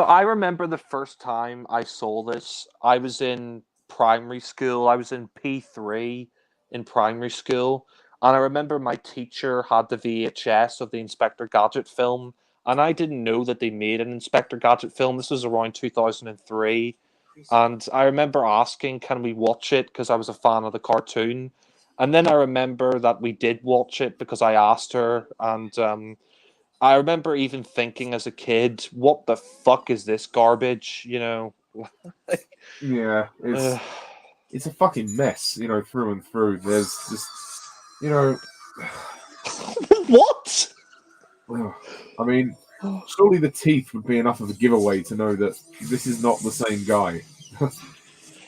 I remember the first time I saw this, I was in primary school. I was in P3 in primary school. And I remember my teacher had the VHS of the Inspector Gadget film. And I didn't know that they made an Inspector Gadget film. This was around 2003. And I remember asking, can we watch it? Because I was a fan of the cartoon. And then I remember that we did watch it because I asked her. And I remember even thinking as a kid, what the fuck is this garbage? Yeah, it's a fucking mess, through and through. There's just, What? I mean, surely the teeth would be enough of a giveaway to know that this is not the same guy.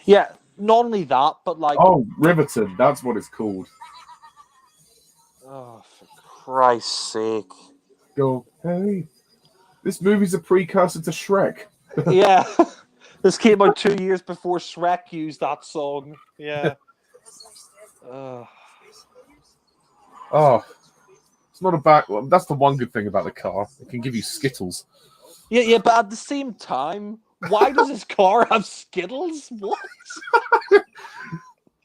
Yeah, not only that, but like... Oh, Riverton, that's what it's called. Oh, for Christ's sake. Go, hey. This movie's a precursor to Shrek. Yeah. This came out 2 years before Shrek used that song. Yeah. Oh, it's not a bad... Well, that's the one good thing about the car. It can give you Skittles. Yeah, but at the same time, why does his car have Skittles? What?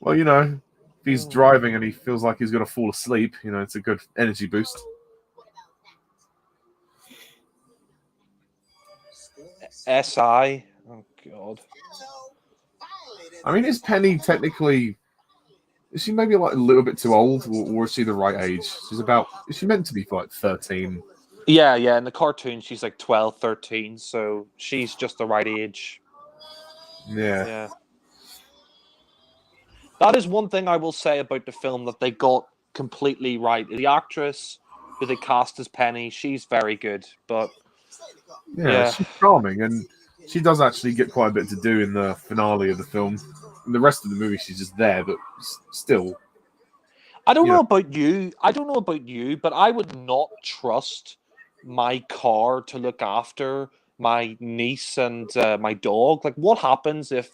Well, if he's driving and he feels like he's going to fall asleep, it's a good energy boost. SI? Oh, God. I mean, is Penny technically... Is she maybe like a little bit too old, or is she the right age? Is she meant to be like 13? Yeah. In the cartoon, she's like 12, 13, so she's just the right age. Yeah. That is one thing I will say about the film that they got completely right. The actress who they cast as Penny, she's very good, but... Yeah, she's charming, and She does actually get quite a bit to do in the finale of the film. In the rest of the movie, she's just there, but still. I don't know about you. But I would not trust my car to look after my niece and my dog. Like, what happens if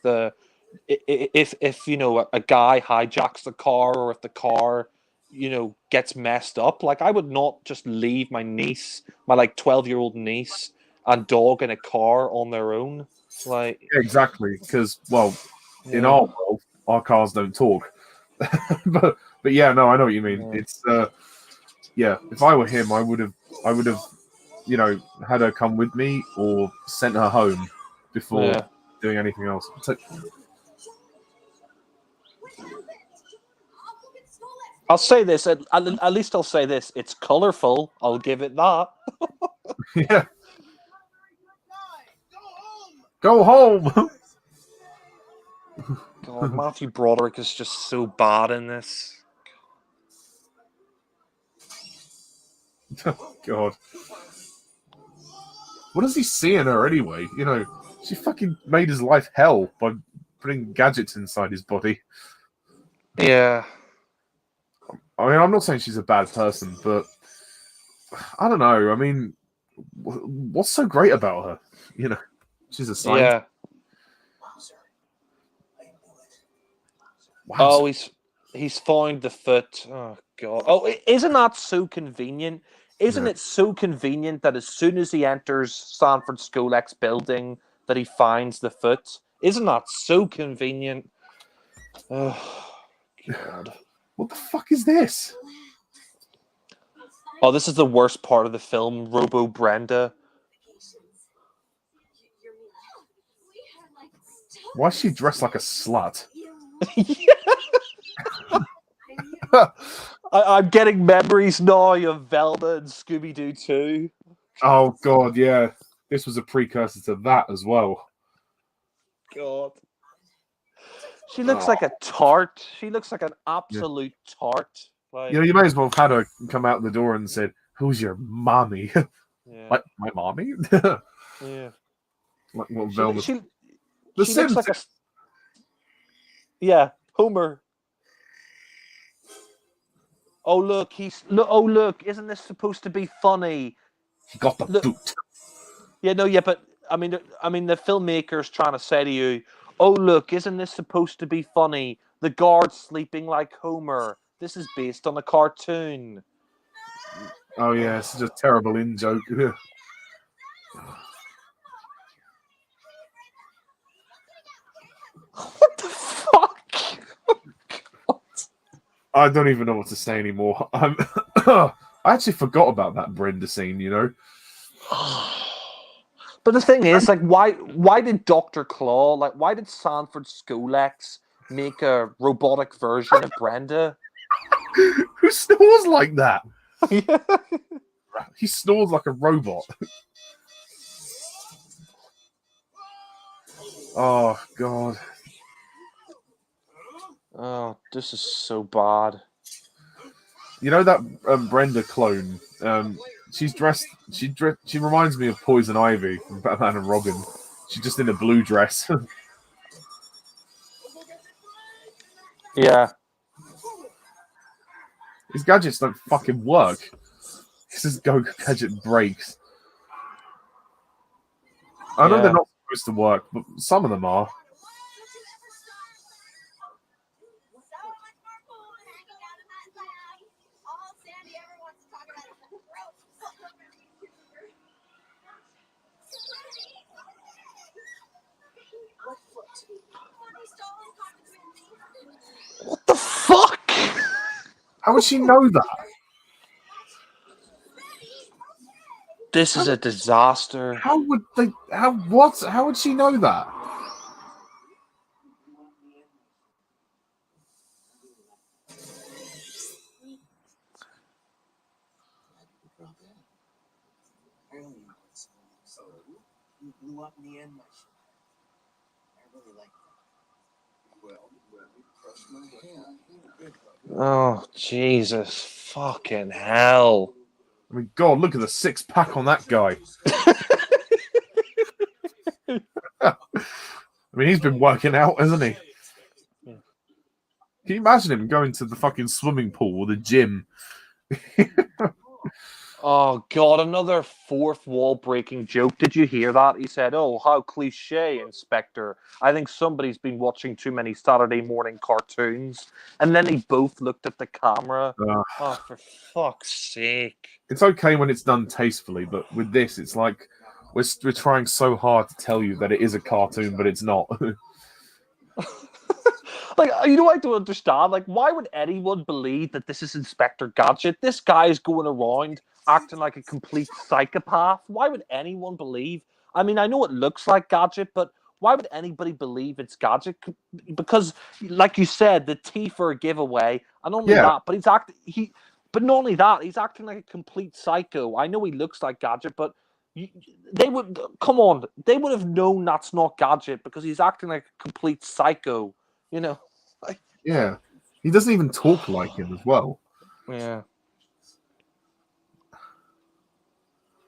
if you know a guy hijacks the car, or if the car gets messed up? Like, I would not just leave my niece, my like 12-year-old niece and dog in a car on their own. Like, yeah, exactly, because in our world, our cars don't talk. but yeah, no, I know what you mean. It's if I were him, I would have had her come with me or sent her home before doing anything else. So, I'll say this, at least I'll say this: it's colorful. I'll give it that. Yeah. Go home. God, Matthew Broderick is just so bad in this. Oh, God. What does he see in her anyway? She fucking made his life hell by putting gadgets inside his body. Yeah. I mean, I'm not saying she's a bad person, but I don't know. I mean, what's so great about her? She's a scientist. Yeah. Oh, he's found the foot. Oh, God. Oh, isn't that so convenient? Isn't it so convenient that as soon as he enters Sanford School X building that he finds the foot? Isn't that so convenient? Oh, God. What the fuck is this? Oh, this is the worst part of the film, Robo Brenda. Why is she dressed like a slut? I'm getting memories now of Velma and Scooby-Doo 2. Oh, God, yeah. This was a precursor to that as well. God. She looks like a tart. She looks like an absolute tart. Like, you may as well have had her come out the door and said, "Who's your mommy?" Like, my mommy? Yeah. Like what Velma. She looks like a... Yeah, Homer. Oh look, isn't this supposed to be funny? He got the boot. Yeah, no, yeah, but I mean the filmmaker's trying to say to you, oh look, isn't this supposed to be funny? The guard's sleeping like Homer. This is based on a cartoon. Oh yeah, it's just a terrible in-joke. What the fuck? I don't even know what to say anymore. I actually forgot about that Brenda scene, But the thing is, like, why did Dr. Claw, like, why did Sanford School X make a robotic version of Brenda? Who snores like that? Yeah. He snores like a robot. Oh, God. Oh, this is so bad. You know that Brenda clone? She's dressed. She reminds me of Poison Ivy from Batman and Robin. She's just in a blue dress. Yeah. These gadgets don't fucking work. This is Gadget breaks. I know they're not supposed to work, but some of them are. What the fuck? How would she know that? This is a disaster. How would they? How would she know that? You blew up in the end, my shit. I really like that. Oh, Jesus fucking hell. I mean, God, look at the 6-pack on that guy. I mean, he's been working out, hasn't he? Yeah. Can you imagine him going to the fucking swimming pool or the gym? Oh God, another fourth wall breaking joke. Did you hear that? He said, "Oh, how cliche, Inspector. I think somebody's been watching too many Saturday morning cartoons." And then they both looked at the camera. Oh, for fuck's sake. It's okay when it's done tastefully, but with this, it's like we're trying so hard to tell you that it is a cartoon, but it's not. Like, you know, I don't understand. Like, why would anyone believe that this is Inspector Gadget? This guy is going around acting like a complete psychopath. Why would anyone believe? I mean, I know it looks like Gadget, but why would anybody believe it's Gadget? Because, like you said, the teeth are a giveaway, and not only Yeah. that, but but not only that, he's acting like a complete psycho. I know he looks like Gadget, but they would come on. They would have known that's not Gadget because he's acting like a complete psycho. You know. Yeah. He doesn't even talk like him as well. Yeah.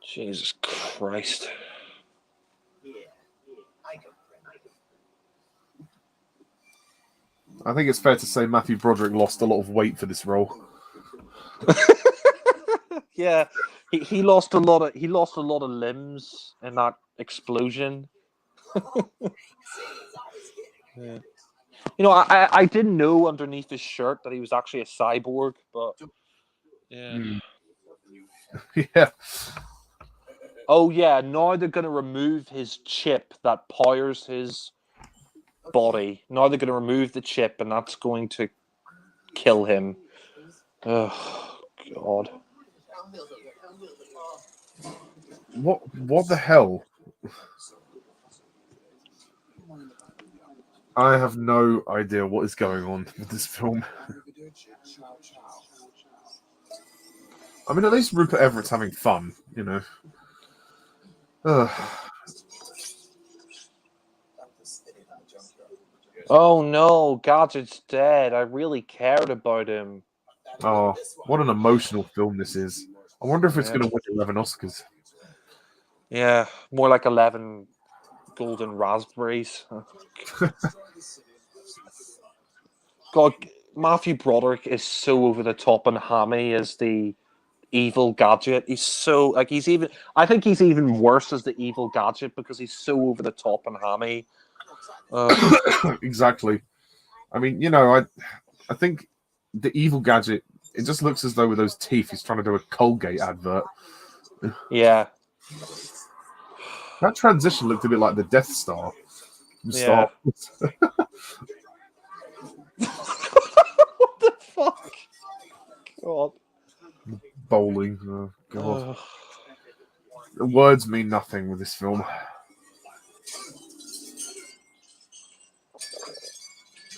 Jesus Christ. I think it's fair to say Matthew Broderick lost a lot of weight for this role. Yeah, he lost a lot of limbs in that explosion. Yeah. You know, I didn't know underneath his shirt that he was actually a cyborg, but yeah. Yeah. Oh yeah, now they're gonna remove his chip that powers his body. Now they're gonna remove the chip, and that's going to kill him. Oh God. What the hell? I have no idea what is going on with this film. I mean, at least Rupert Everett's having fun, you know. Oh no, Gadget's dead. I really cared about him. Oh, what an emotional film this is. I wonder if it's going to win 11 Oscars. Yeah, more like 11 golden raspberries. God, Matthew Broderick is so over the top and hammy as the evil Gadget. He's so like I think he's even worse as the evil Gadget because he's so over the top and hammy. Exactly. I mean, you know, I think the evil Gadget, it just looks as though with those teeth he's trying to do a Colgate advert. Yeah. That transition looked a bit like the Death Star. Yeah. What the fuck? God. Bowling. Oh, God. The words mean nothing with this film.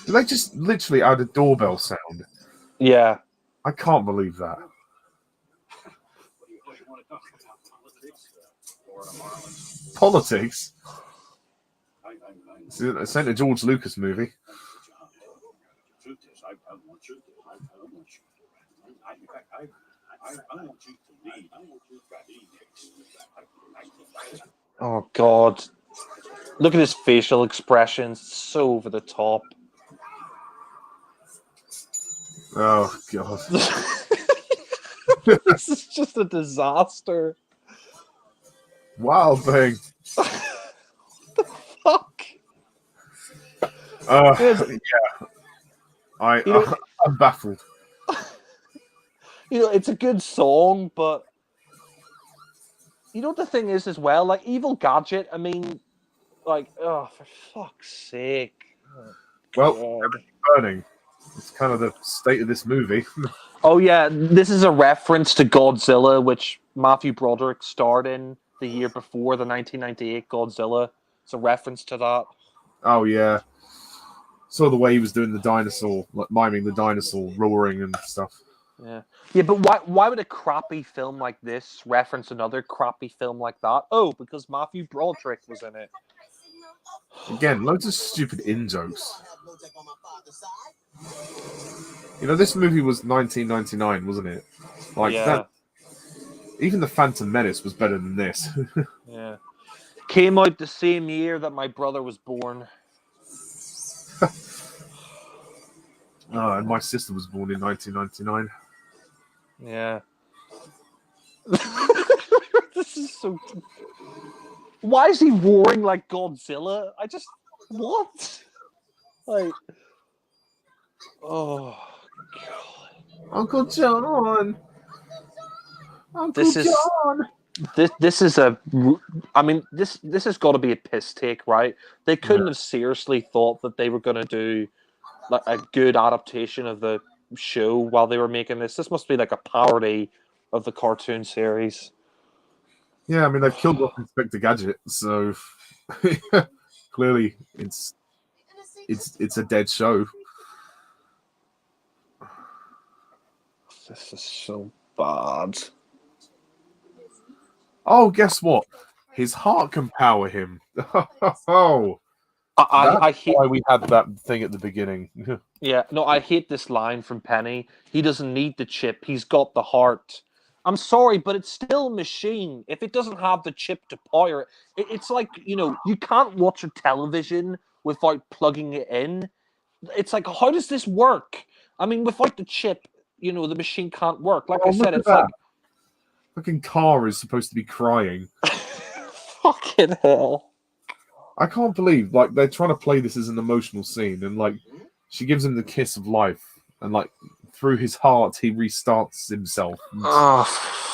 Did they just literally add a doorbell sound? Yeah. I can't believe that. Politics? It's ain't a George Lucas movie. Oh God. Look at his facial expressions. So over the top. Oh God. This is just a disaster. Wild thing. The fuck? Yeah. I'm baffled. You know, it's a good song, but you know what the thing is as well? Like, Evil Gadget, I mean, like, oh, for fuck's sake. Oh, well, burning. It's kind of the state of this movie. Oh, yeah, this is a reference to Godzilla, which Matthew Broderick starred in the year before, the 1998 Godzilla. It's a reference to that. Oh, yeah. Saw the way he was doing the dinosaur, like miming the dinosaur roaring and stuff. Yeah. Yeah, but why would a crappy film like this reference another crappy film like that? Oh, because Matthew Broderick was in it. Again, loads of stupid in-jokes. You know, this movie was 1999, wasn't it? Like that. Even The Phantom Menace was better than this. Yeah. Came out the same year that my brother was born. And my sister was born in 1999. Yeah. This is so. Why is he roaring like Godzilla? What? Like, oh god. Uncle John. Uncle This is John. this is a. I mean, this has got to be a piss take, right? They couldn't have seriously thought that they were going to do like a good adaptation of the show while they were making this. This must be like a parody of the cartoon series. Yeah, I mean they've killed off Inspector Gadget, so clearly it's a dead show. This is so bad. Oh, guess what? His heart can power him. Oh, I hate why we had that thing at the beginning. Yeah, no, I hate this line from Penny. He doesn't need the chip. He's got the heart. I'm sorry, but it's still a machine. If it doesn't have the chip to power it, it's like, you can't watch a television without plugging it in. It's like, how does this work? I mean, without the chip, the machine can't work. Like I said, it's like... Fucking car is supposed to be crying. Fucking hell. I can't believe, they're trying to play this as an emotional scene, and, she gives him the kiss of life, and, through his heart, he restarts himself. Oh,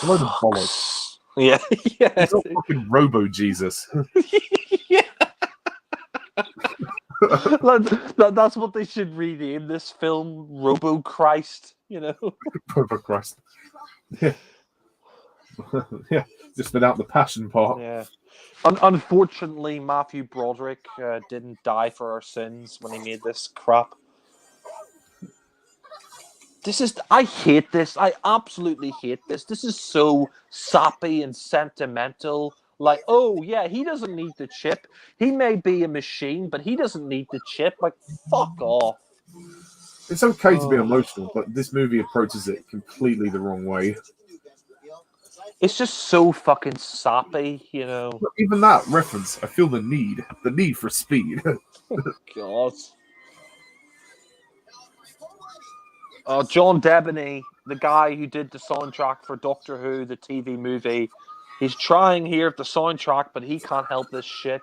a load of bollocks. Yeah, yeah. He's not fucking Robo-Jesus. Yeah. That's what they should rename this film, Robo Christ, Robo Christ. Yeah. Yeah, just without the passion part. Yeah. Unfortunately, Matthew Broderick didn't die for our sins when he made this crap. I hate this. I absolutely hate this. This is so sappy and sentimental. Like, oh, yeah, he doesn't need the chip. He may be a machine, but he doesn't need the chip. Like, fuck off. It's okay to be emotional, but this movie approaches it completely the wrong way. It's just so fucking sappy, But even that reference, I feel the need for speed. God. Oh, John Debney, the guy who did the soundtrack for Doctor Who, the TV movie, he's trying here at the soundtrack, but he can't help this shit.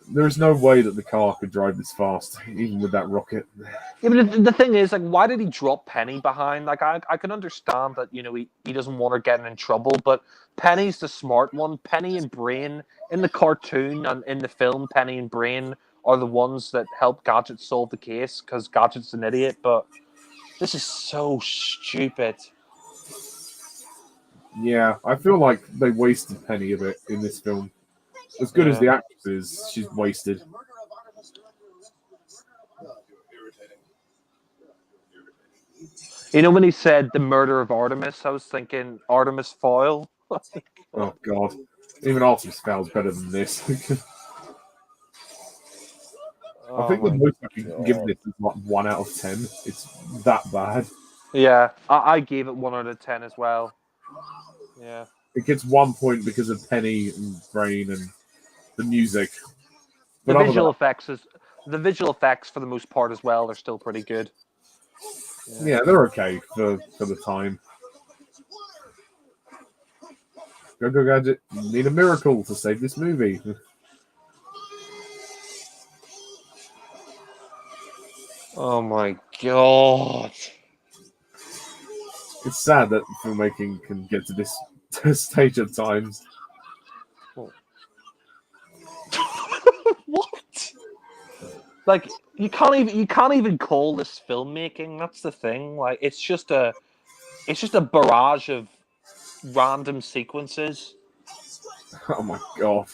There's no way that the car could drive this fast, even with that rocket. Yeah, but the thing is, why did he drop Penny behind? Like, I can understand that, he doesn't want her getting in trouble, but Penny's the smart one. Penny and Brain, in the cartoon and in the film, Penny and Brain are the ones that help Gadget solve the case, because Gadget's an idiot, but this is so stupid. Yeah, I feel like they wasted Penny a bit in this film. As good as the actress is, she's wasted. When he said the murder of Artemis, I was thinking Artemis Fowl. Oh, God. Even Artemis Fowl's better than this. I think the most I can give this is 1 out of 10. It's that bad. Yeah, I gave it 1 out of 10 as well. Yeah. It gets 1 point because of Penny and Brain and the music. But the visual effects for the most part as well, they're still pretty good. Yeah, they're okay for the time. Go Gadget, you need a miracle to save this movie. Oh my god. It's sad that filmmaking can get to this stage at times. What? Like, you can't even call this filmmaking. That's the thing. Like, it's just a barrage of random sequences. Oh my god.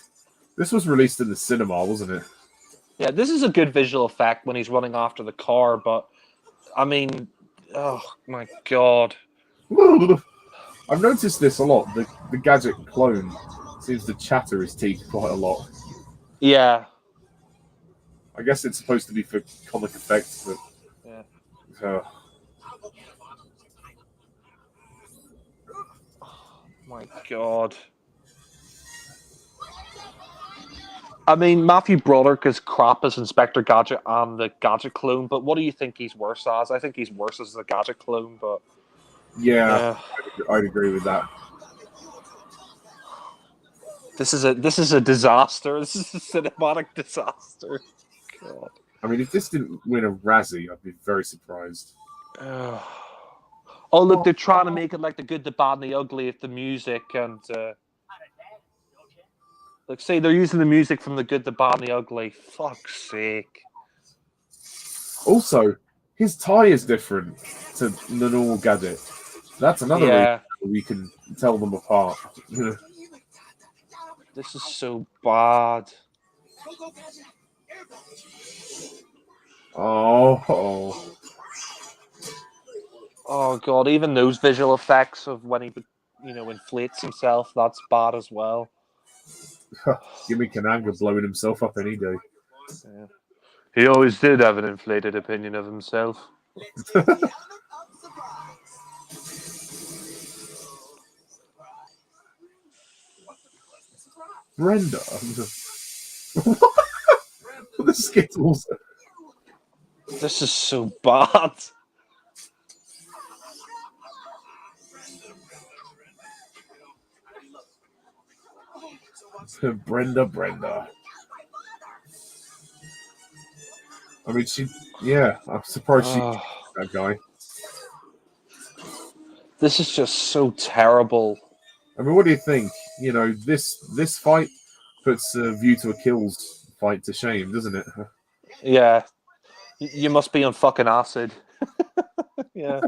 This was released in the cinema, wasn't it? Yeah, this is a good visual effect when he's running after the car, but I mean, oh my god. I've noticed this a lot. The Gadget clone seems to chatter his teeth quite a lot. Yeah. I guess it's supposed to be for comic effect, but yeah. Oh my god. I mean, Matthew Broderick is crap as Inspector Gadget and the Gadget clone, but what do you think he's worse as? I think he's worse as the Gadget clone, but Yeah, I'd agree with that. This is a disaster. This is a cinematic disaster. God. I mean, if this didn't win a Razzie, I'd be very surprised. Oh, look, they're trying to make it like the good, the bad, and the ugly with the music. And look, say they're using the music from the good, the bad, and the ugly. Fuck's sake. Also, his tie is different to the normal Gadget. That's another reason we can tell them apart. This is so bad. Oh God! Even those visual effects of when he, inflates himself, that's bad as well. Jimmy Kananga blowing himself up any day. Yeah. He always did have an inflated opinion of himself. Brenda. The Skittles. This is so bad. Brenda. I mean, I'm surprised she that guy. This is just so terrible. I mean, what do you think? This fight puts View to a Kill's fight to shame, doesn't it? Yeah. You must be on fucking acid. Yeah.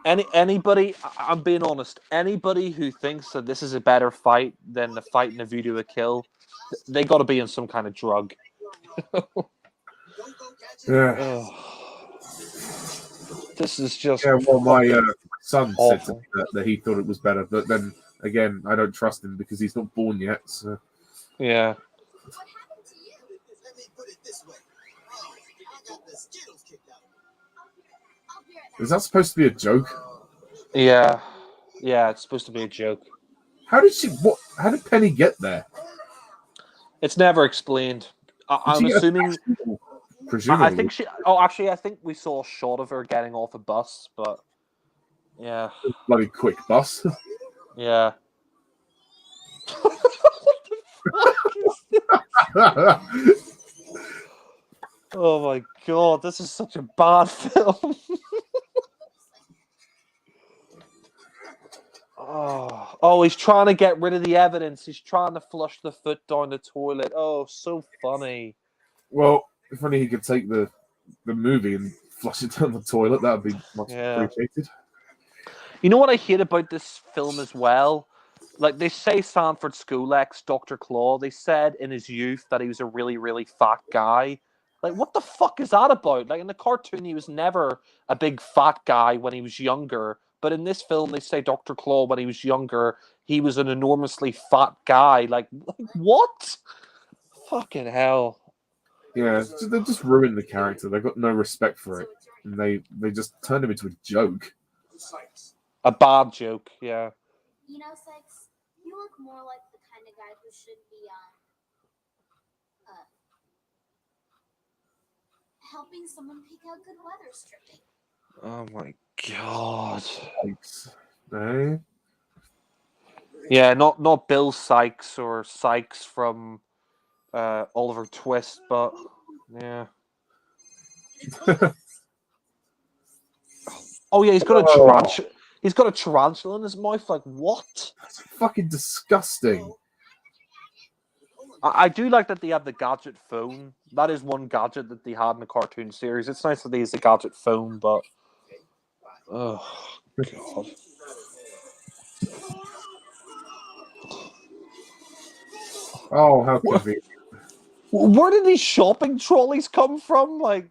Anybody, I'm being honest, anybody who thinks that this is a better fight than the fight in A View to a Kill, they got to be on some kind of drug. Yeah. This is just. Yeah, well, my son said to me that he thought it was better, but then again, I don't trust him because he's not born yet. So. Yeah. Is that supposed to be a joke? Yeah. Yeah, it's supposed to be a joke. How did Penny get there? It's never explained. I'm assuming. Presumably. I think she. Oh, actually, I think we saw a shot of her getting off a bus, but yeah. Bloody quick bus. Yeah. What the fuck is this? Oh my god, this is such a bad film. Oh, he's trying to get rid of the evidence. He's trying to flush the foot down the toilet. Oh, so funny. Well, if only he could take the movie and flush it down the toilet, that would be much appreciated. You know what I hate about this film as well? Like, they say Sanford School ex Dr. Claw, they said in his youth that he was a really, really fat guy. Like, what the fuck is that about? Like, in the cartoon, he was never a big fat guy when he was younger. But in this film, they say Dr. Claw, when he was younger, he was an enormously fat guy. Like what? Fucking hell. Yeah, they just ruined the character. They got no respect for it. And they just turned him into a joke. A bad joke, yeah. You know, Sykes, you look more like the kind of guy who should be helping someone pick out good weather stripping. Oh my god. Thanks. Eh? Yeah, not Bill Sykes or Sykes from Oliver Twist, but yeah. Oh yeah, he's got a tarantula. He's got a tarantula in his mouth. Like what? That's fucking disgusting. I do like that they have the Gadget phone. That is one gadget that they had in the cartoon series. It's nice that they use the Gadget phone, but oh god. Oh, how convenient. Where did these shopping trolleys come from? Like,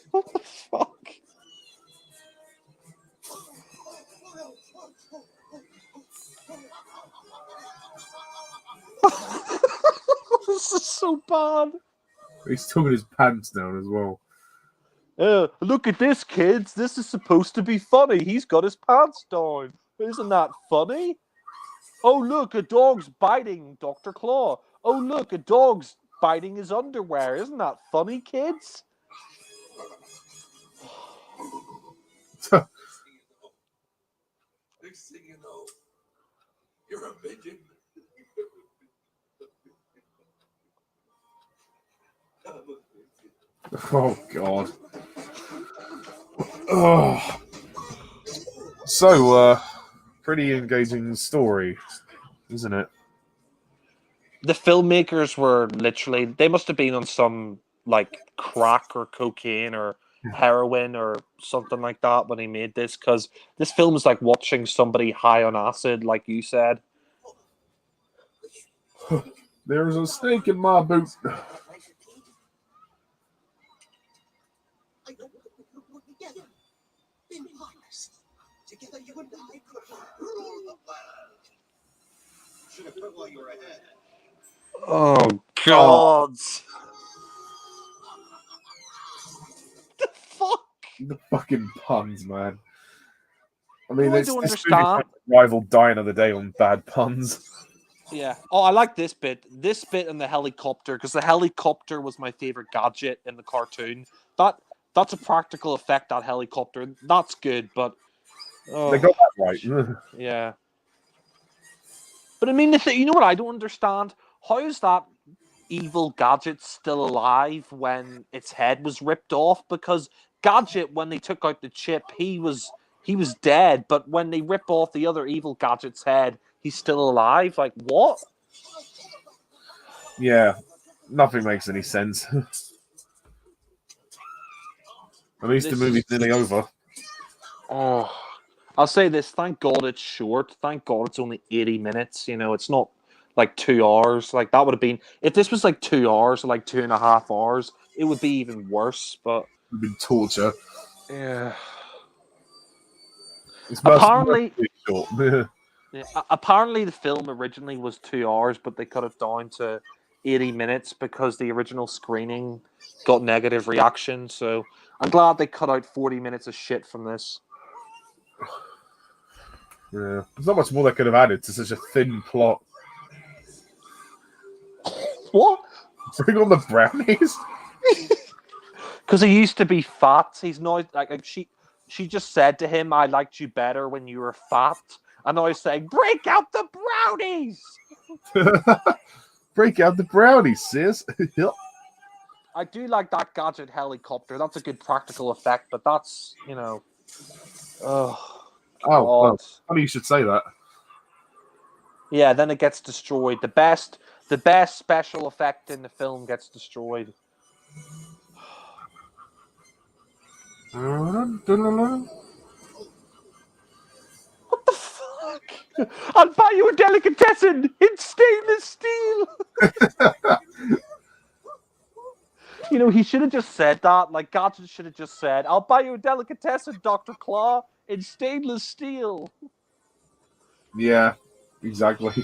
what the fuck? This is so bad. He's still got his pants down as well. Look at this, kids. This is supposed to be funny. He's got his pants down. Isn't that funny? Oh, look, a dog's biting Dr. Claw. Oh, look, a dog's biting his underwear. Isn't that funny, kids? Next thing you know, you're a midget. Oh God. Oh. So, pretty engaging story, isn't it? The filmmakers were literally, they must have been on some like crack or cocaine or heroin or something like that when they made this, because this film is like watching somebody high on acid, like you said. There's a snake in my boot. I know we could work together. In partners. Together you and I could rule the world. Should have quit while you were ahead. Oh, God. The fuck? The fucking puns, man. I No, mean, I this don't movie understand. rival Die Another Day on bad puns. Yeah. Oh, I like this bit. This bit and the helicopter, because the helicopter was my favorite gadget in the cartoon. That's a practical effect, that helicopter. That's good, but They got that right. yeah. But I mean, you know what I don't understand? How is that evil Gadget still alive when its head was ripped off? Because Gadget, when they took out the chip, he was dead. But when they rip off the other evil Gadget's head, he's still alive. Like what? Yeah, nothing makes any sense. At least the movie's nearly over. Oh, I'll say this. Thank God it's short. Thank God it's only 80 minutes. You know, it's not like 2 hours. Like that would have been, if this was like 2 hours or like 2.5 hours, it would be even worse. But It'd been torture. yeah. It's Apparently, short. yeah, apparently the film originally was 2 hours, but they cut it down to 80 minutes because the original screening got negative reaction. So I'm glad they cut out 40 minutes of shit from this. Yeah, there's not much more they could have added to such a thin plot. What? Bring on the brownies. Because he used to be fat. He's now like she just said to him, "I liked you better when you were fat," and now he's saying, "Break out the brownies." Break out the brownies, sis. I do like that Gadget helicopter. That's a good practical effect, but that's oh Oh, well, God. funny you should say that. Yeah, then it gets destroyed. The best special effect in the film gets destroyed. What the fuck? I'll buy you a delicatessen in stainless steel. You know, he should have just said that. Like, Gadget should have just said, I'll buy you a delicatessen, Dr. Claw, in stainless steel. Yeah, exactly.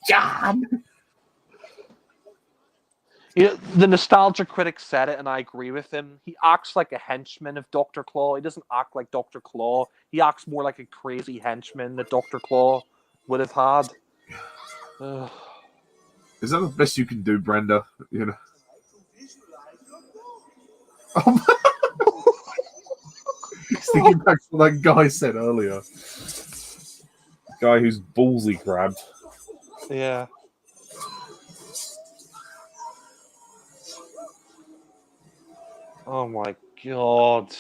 John! You know, the nostalgia critic said it, and I agree with him. He acts like a henchman of Dr. Claw. He doesn't act like Dr. Claw. He acts more like a crazy henchman that Dr. Claw would have had. Is that the best you can do, Brenda? You know. He's thinking back to what that guy said earlier. The guy whose balls he grabbed. Yeah. Oh my God.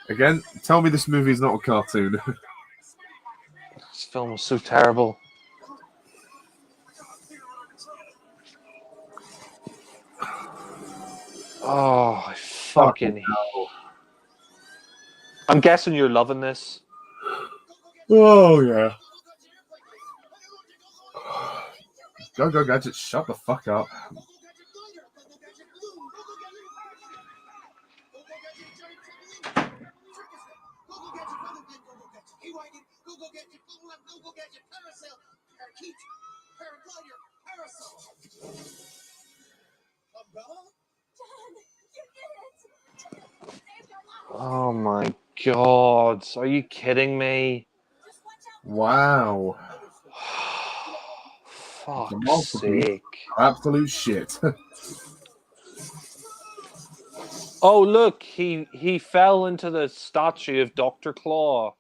Again, tell me this movie is not a cartoon. This film was so terrible. Oh, I fucking hell. I'm guessing you're loving this. Oh, yeah. Go, Gadget, shut the fuck up. Oh my god! Are you kidding me? Wow. Fuck's sake! Absolute shit. Oh look, he fell into the statue of Dr. Claw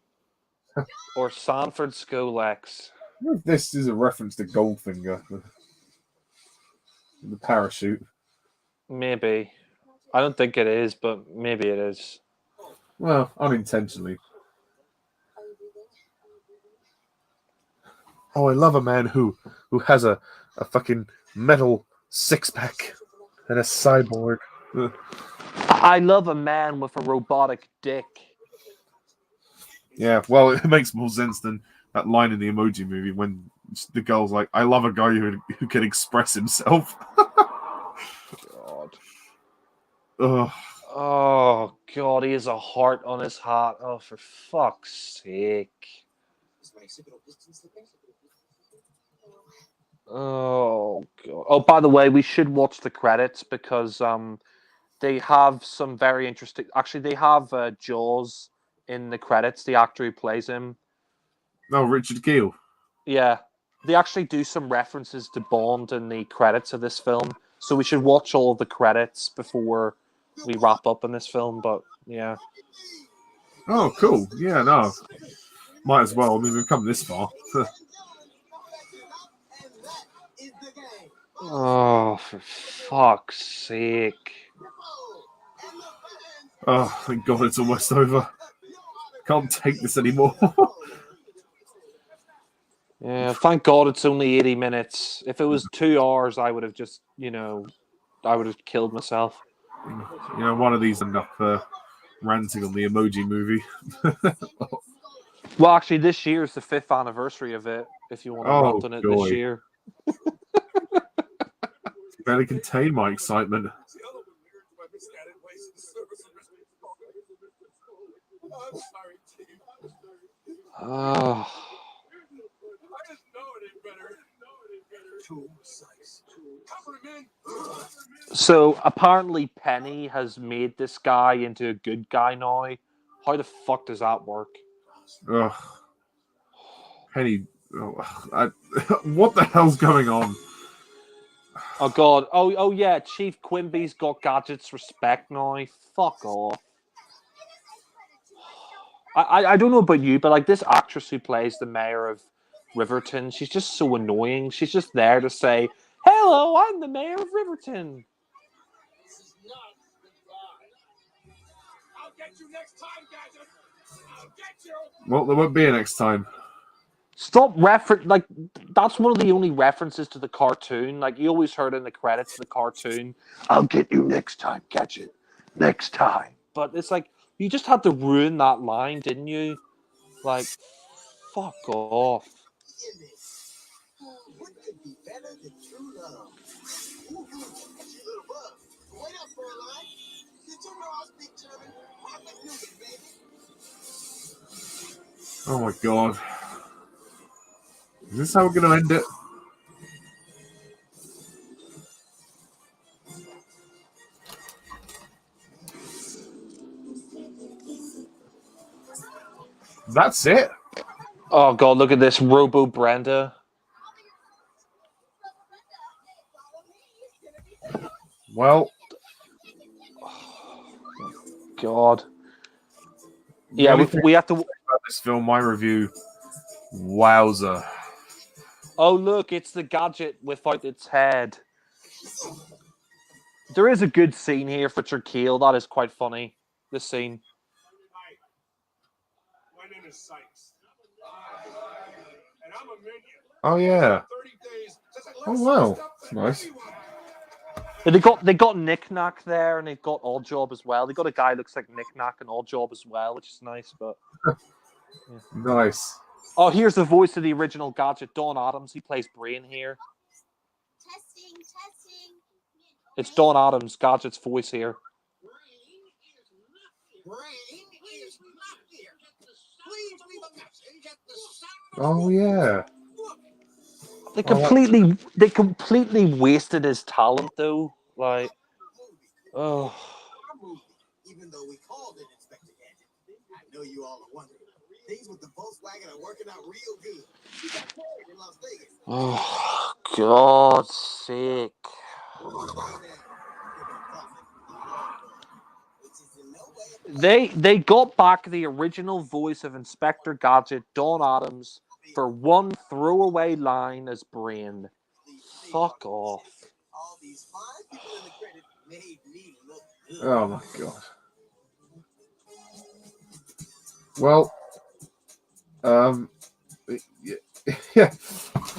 or Sanford Skolex. I wonder if this is a reference to Goldfinger, the parachute. Maybe. I don't think it is, but maybe it is. Well, unintentionally. Oh, I love a man who has a fucking metal six-pack and a cyborg. I love a man with a robotic dick. Yeah, well, it makes more sense than that line in the Emoji Movie when the girl's like, "I love a guy who can express himself." God. Ugh. Oh god, he has a heart on his hat. Oh, for fuck's sake. Oh god. Oh, by the way, we should watch the credits because they have some very interesting. Actually, they have Jaws in the credits. The actor who plays him. No, Richard Keel. Yeah, they actually do some references to Bond in the credits of this film. So we should watch all of the credits before we wrap up in this film. But yeah. Oh, cool. Yeah, no. Might as well. I mean, we've come this far. Oh, for fuck's sake. Oh, thank God it's almost over. Can't take this anymore. Yeah, thank God it's only 80 minutes. If it was 2 hours, I would have just, I would have killed myself. One of these end up ranting on the Emoji Movie. Well, actually, this year is the 5th anniversary of it, if you want to rant on it this year. Barely contain my excitement. Oh. So apparently Penny has made this guy into a good guy now. How the fuck does that work? Ugh. Penny, what the hell's going on? Oh god! Oh yeah! Chief Quimby's got Gadget's respect now. Fuck off. I don't know about you, but like this actress who plays the mayor of Riverton, she's just so annoying. She's just there to say, "Hello, I'm the mayor of Riverton." This is not goodbye. I'll get you next time, Gadget. I'll get you. Well, there won't be a next time. Stop like that's one of the only references to the cartoon. Like you always heard in the credits of the cartoon, "I'll get you next time, Gadget. Next time." But it's like you just had to ruin that line, didn't you? Like, fuck off. What could be better than true love? Little bug, wait up for a line. Did you know I speak German? Perfect music, baby. Oh my god. Is this how we're going to end it? That's it? Oh god, look at this Robo Brenda. Well, God. Yeah, we have to. About this film, my review. Wowza. Oh look, it's the Gadget without its head. There is a good scene here for Turkeel. That is quite funny. This scene. My name is Sykes. And I'm a minion. Oh yeah. 30 days since I Oh wow. That's nice. They got Knick Knack there, and they've got Oddjob as well. They got a guy who looks like Knick Knack and Oddjob as well, which is nice. But yeah. Nice. Oh, here's the voice of the original Gadget, Don Adams. He plays Brain here. Testing. It's Don Adams, Gadget's voice here. Oh yeah. They completely wasted his talent though. Like, oh. Even though we called it Inspector know you all are wondering. Things with the Volkswagen are working out real good. We got married in Las Vegas. Oh, God's sake. They got back the original voice of Inspector Gadget, Don Adams, for one throwaway line as Brain. Fuck off. All these fine people in the credit made me look good. Oh my god. Well, yeah,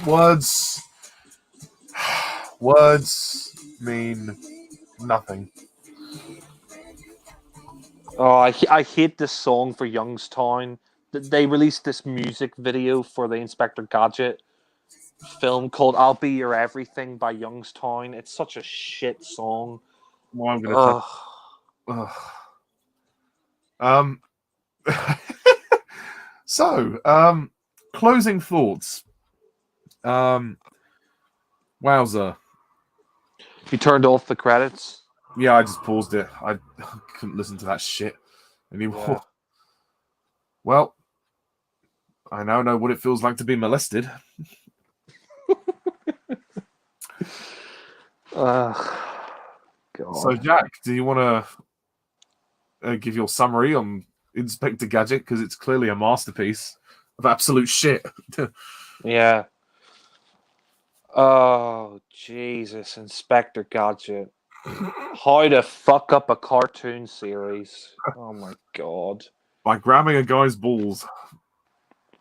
words mean nothing. Oh, I hate this song for Youngstown. They released this music video for the Inspector Gadget film called "I'll Be Your Everything" by Youngstown. It's such a shit song. Well, I'm gonna. So, closing thoughts. Wowzer. You turned off the credits? Yeah, I just paused it. I couldn't listen to that shit anymore. Yeah. Well, I now know what it feels like to be molested. God. So, Jack, do you want to give your summary on Inspector Gadget? Because it's clearly a masterpiece of absolute shit. Yeah. Oh, Jesus, Inspector Gadget. How to fuck up a cartoon series. Oh my god. By grabbing a guy's balls.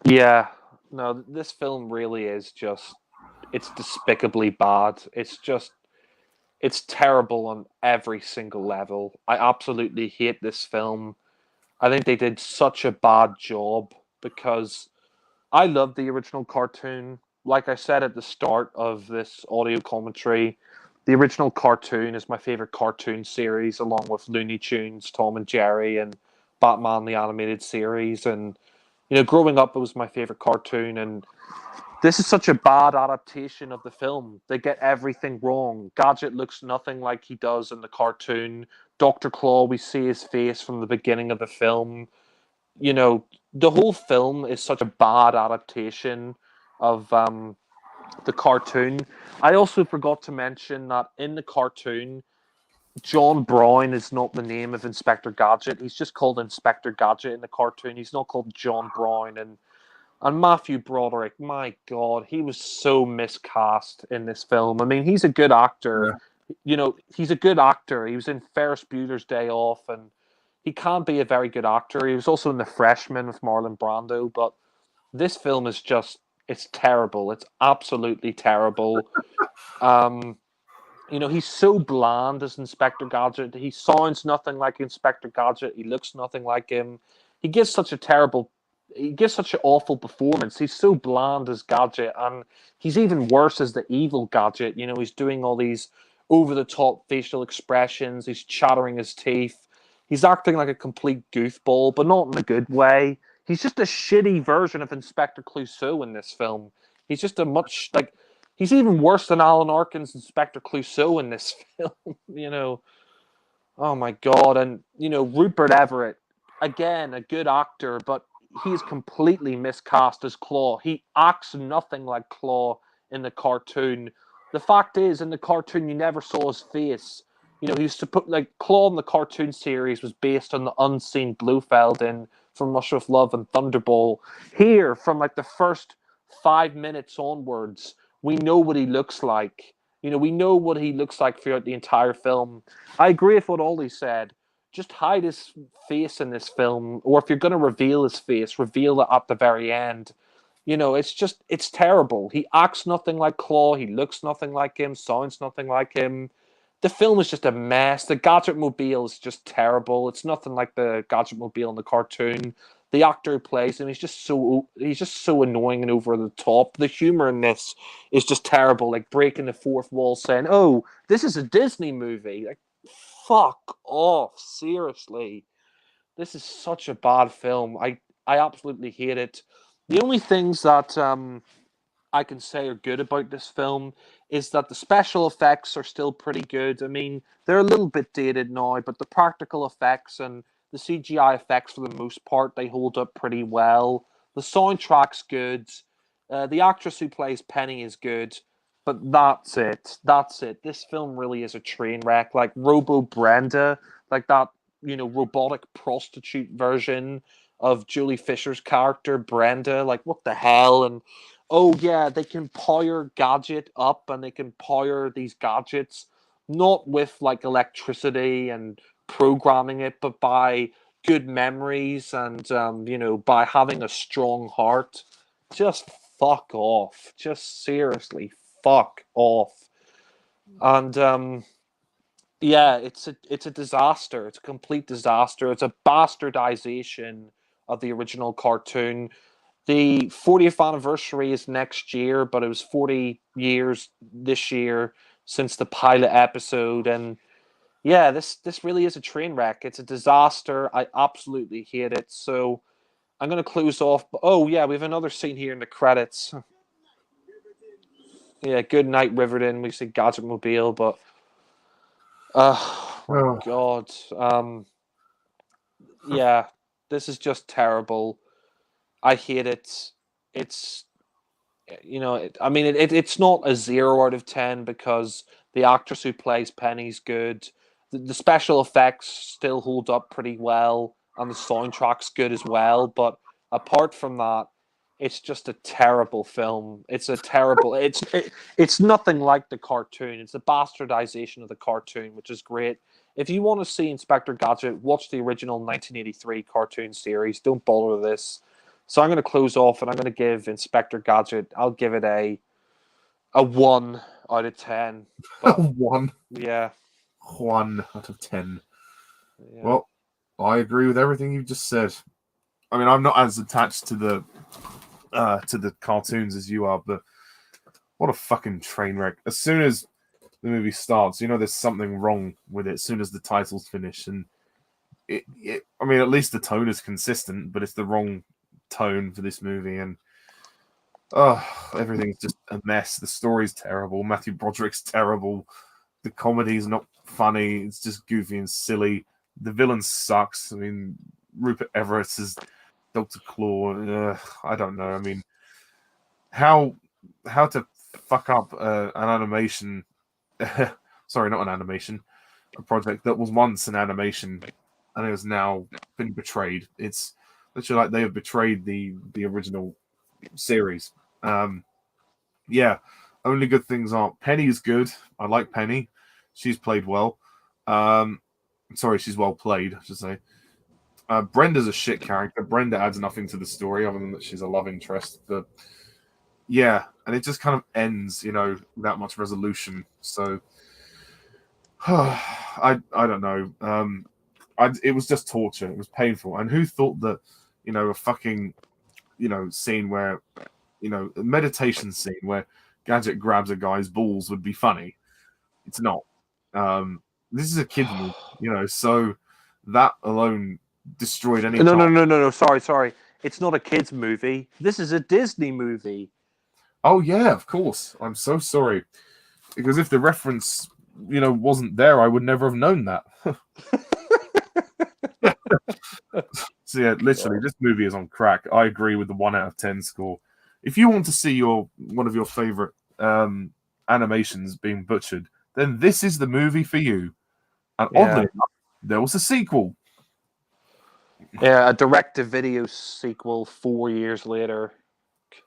Yeah. No, this film really is just, it's despicably bad. It's terrible on every single level. I absolutely hate this film. I think they did such a bad job because I love the original cartoon. Like I said at the start of this audio commentary, the original cartoon is my favorite cartoon series, along with Looney Tunes, Tom and Jerry, and Batman the Animated Series. And growing up, it was my favorite cartoon. And this is such a bad adaptation of the film. They get everything wrong. Gadget looks nothing like he does in the cartoon. Dr. Claw, we see his face from the beginning of the film. The whole film is such a bad adaptation of the cartoon. I also forgot to mention that in the cartoon, John Brown is not the name of Inspector Gadget. He's just called Inspector Gadget in the cartoon. He's not called John Brown. And Matthew Broderick, my God, he was so miscast in this film. I mean, he's a good actor. Yeah. He's a good actor. He was in Ferris Bueller's Day Off, and he can be a very good actor. He was also in The Freshman with Marlon Brando, but this film is it's terrible. It's absolutely terrible. He's so bland as Inspector Gadget. He sounds nothing like Inspector Gadget. He looks nothing like him. He gives such an awful performance. He's so bland as Gadget, and he's even worse as the evil Gadget. He's doing all these over-the-top facial expressions. He's chattering his teeth. He's acting like a complete goofball, but not in a good way. He's just a shitty version of Inspector Clouseau in this film. He's just he's even worse than Alan Arkin's Inspector Clouseau in this film. Oh my God. And, Rupert Everett, again, a good actor, but he's completely miscast as Claw. He acts nothing like Claw in the cartoon. The fact is, in the cartoon, you never saw his face. He used to Claw in the cartoon series was based on the unseen Blofeld in From Russia with Love and Thunderball. Here, from the first 5 minutes onwards, we know what he looks like. We know what he looks like throughout the entire film. I agree with what Ollie said. Just hide his face in this film, or if you're going to reveal his face, reveal it at the very end. It's terrible. He acts nothing like Claw. He looks nothing like him, sounds nothing like him. The film is just a mess. The Gadget Mobile is just terrible. It's nothing like the Gadget Mobile in the cartoon. The actor who plays him, he's just so annoying and over the top. The humor in this is just terrible, like breaking the fourth wall, saying, "Oh, this is a Disney movie." Like, fuck off, seriously. This is such a bad film. I absolutely hate it. The only things that I can say are good about this film is that the special effects are still pretty good. I mean, they're a little bit dated now, but the practical effects and The CGI effects, for the most part, they hold up pretty well. The soundtrack's good. The actress who plays Penny is good. But that's it. That's it. This film really is a train wreck. Like Robo Brenda, like that, robotic prostitute version of Julie Fisher's character, Brenda. Like, what the hell? And oh, yeah, they can power Gadget up and they can power these gadgets not with like electricity and programming it, but by good memories and, by having a strong heart. Just fuck off. Just seriously fuck off. And yeah, it's a disaster. It's a complete disaster. It's a bastardization of the original cartoon. The 40th anniversary is next year, but it was 40 years this year since the pilot episode. And yeah, this really is a train wreck. It's a disaster. I absolutely hate it. So I'm going to close off. Oh, yeah, we have another scene here in the credits. Yeah, good night, Riverdin. We say Gadget Mobile, but oh my God. Yeah, this is just terrible. I hate it. It's it's not a 0 out of 10 because the actress who plays Penny's good. The special effects still hold up pretty well, and the soundtrack's good as well. But apart from that, it's just a terrible film. It's a terrible. It's nothing like the cartoon. It's a bastardization of the cartoon, which is great. If you want to see Inspector Gadget, watch the original 1983 cartoon series. Don't bother with this. So I'm going to close off, and I'm going to give Inspector Gadget. I'll give it a 1 out of 10. But, 1. Yeah. 1 out of 10. Yeah. Well, I agree with everything you just said. I mean, I'm not as attached to the cartoons as you are, but what a fucking train wreck. As soon as the movie starts, there's something wrong with it as soon as the titles finish. And I mean, at least the tone is consistent, but it's the wrong tone for this movie. And everything's just a mess. The story's terrible. Matthew Broderick's terrible. The comedy's not funny. It's just goofy and silly. The villain sucks. I mean, Rupert Everett is Dr. Claw. I don't know. I mean, how to fuck up an animation? Sorry, not an animation. A project that was once an animation and it has now been betrayed. It's literally like they have betrayed the original series. Yeah, only good things are Penny's good. I like Penny. She's played well. Sorry, she's well played, I should say. Brenda's a shit character. Brenda adds nothing to the story other than that she's a love interest. But yeah, and it just kind of ends, without much resolution. So I don't know. It was just torture. It was painful. And who thought that, a fucking, scene where, a meditation scene where Gadget grabs a guy's balls would be funny? It's not. This is a kid's movie, so that alone destroyed any. No. Sorry. It's not a kid's movie. This is a Disney movie. Oh yeah, of course. I'm so sorry. Because if the reference, wasn't there, I would never have known that. So yeah, literally, this movie is on crack. I agree with the 1 out of 10 score. If you want to see one of your favorite animations being butchered, then this is the movie for you. And oddly enough, there was a sequel. Yeah, a direct-to-video sequel 4 years later.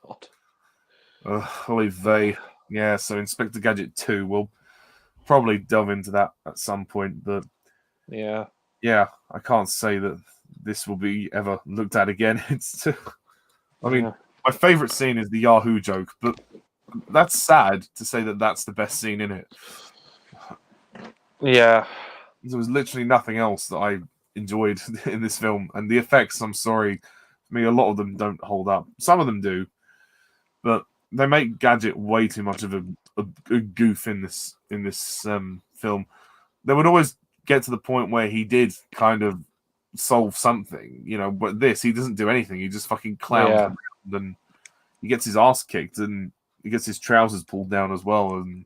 God. Holy vey. Yeah, so Inspector Gadget 2, we'll probably delve into that at some point, but yeah, I can't say that this will be ever looked at again. My favorite scene is the Yahoo joke, but that's sad to say that that's the best scene in it. Yeah. There was literally nothing else that I enjoyed in this film, and the effects, I'm sorry, I mean, a lot of them don't hold up. Some of them do, but they make Gadget way too much of a goof in this film. They would always get to the point where he did kind of solve something, but he doesn't do anything. He just fucking clowns around, and he gets his ass kicked, and he gets his trousers pulled down as well. And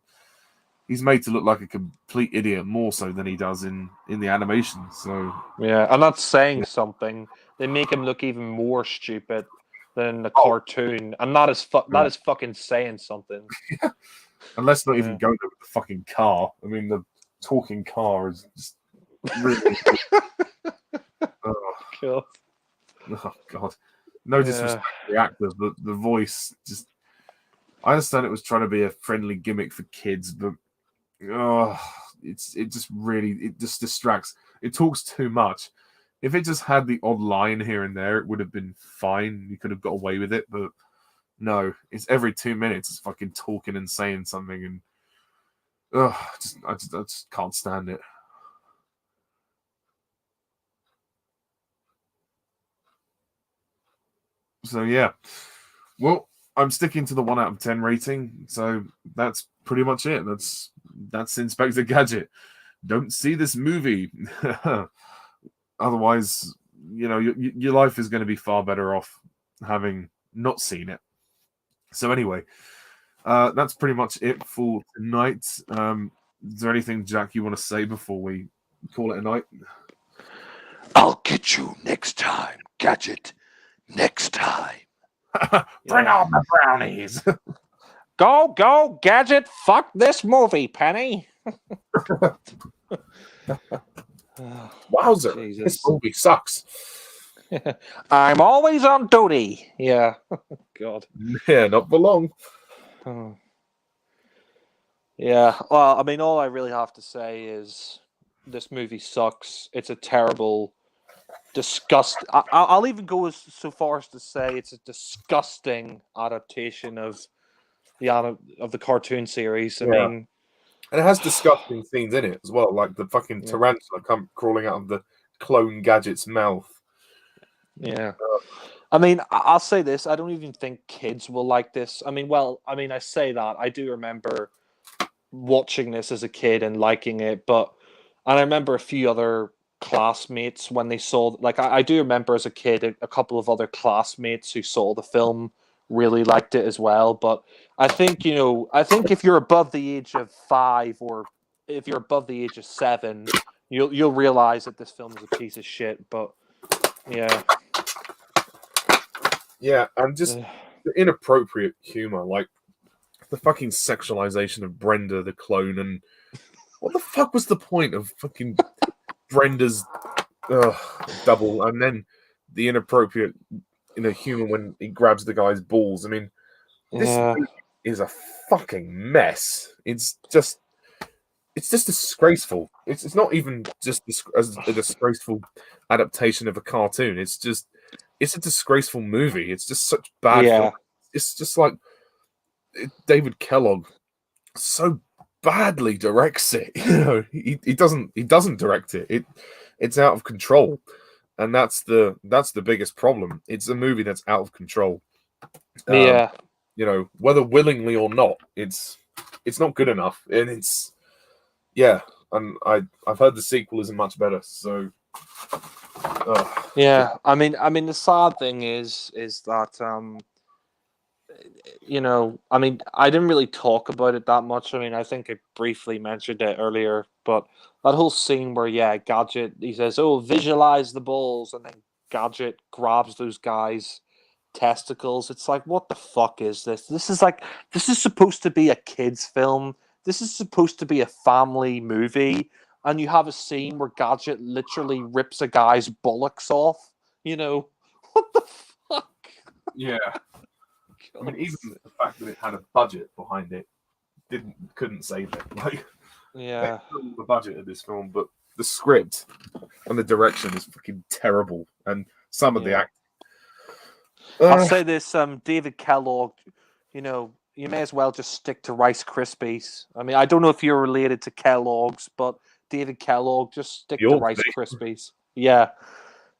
he's made to look like a complete idiot more so than he does in the animation. So yeah, and that's saying something. They make him look even more stupid than the Oh. cartoon, and that is fucking saying something. and let's not even Yeah. go there with the fucking car. I mean, the talking car is just really. Oh, Cool. oh God, no disrespect to the actor, but the voice just. I understand it was trying to be a friendly gimmick for kids, but it just distracts. It talks too much. If it just had the odd line here and there, it would have been fine. You could have got away with it, but no, it's every 2 minutes it's fucking talking and saying something, and I just can't stand it. So yeah, well, I'm sticking to the 1 out of 10 rating. So that's pretty much it. That's Inspector Gadget. Don't see this movie. Otherwise, your life is going to be far better off having not seen it. So anyway, that's pretty much it for tonight. Is there anything, Jack, you want to say before we call it a night? I'll get you next time, Gadget. Next time. Bring on the brownies. Go, Gadget. Fuck this movie, Penny. Wowzer. Jesus. This movie sucks. I'm always on duty. Yeah. God. Yeah, not for long. Oh. Yeah. Well, I mean, all I really have to say is this movie sucks. It's a terrible, I'll even go so far as to say it's a disgusting adaptation of the cartoon series. I mean, and it has disgusting scenes in it as well, like the fucking tarantula crawling out of the clone Gadget's mouth. Yeah. I mean, I'll say this. I don't even think kids will like this. I mean, I say that. I do remember watching this as a kid and liking it, and I remember a few other classmates when they saw, like, I do remember as a kid, a couple of other classmates who saw the film really liked it as well. But I think, if you're above the age of 5 or if you're above the age of 7, you'll realize that this film is a piece of shit. But yeah. Yeah, and just the inappropriate humor, like the fucking sexualization of Brenda the clone, and what the fuck was the point of fucking Brenda's double, and then the inappropriate humor when he grabs the guy's balls. I mean, this movie is a fucking mess. It's just disgraceful. It's not even just a disgraceful adaptation of a cartoon. It's a disgraceful movie. It's just such bad film. It's just like David Kellogg so badly directs it. He doesn't direct it. It's out of control, and that's the biggest problem. It's a movie that's out of control. Whether willingly or not, it's not good enough, and and I've heard the sequel isn't much better. So I mean the sad thing is that I mean, I didn't really talk about it that much. I mean, I think I briefly mentioned it earlier, but that whole scene where Gadget, he says, "Oh, visualize the balls," and then Gadget grabs those guys' testicles. It's like, what the fuck is this? This is supposed to be a kids' film. This is supposed to be a family movie, and you have a scene where Gadget literally rips a guy's bullocks off. What the fuck? Yeah. I mean, even the fact that it had a budget behind it couldn't save it. Like, the budget of this film, but the script and the direction is fucking terrible, and some of the acting. I'll say this: David Kellogg, you may as well just stick to Rice Krispies. I mean, I don't know if you're related to Kellogg's, but David Kellogg, just stick to Rice Krispies. Yeah.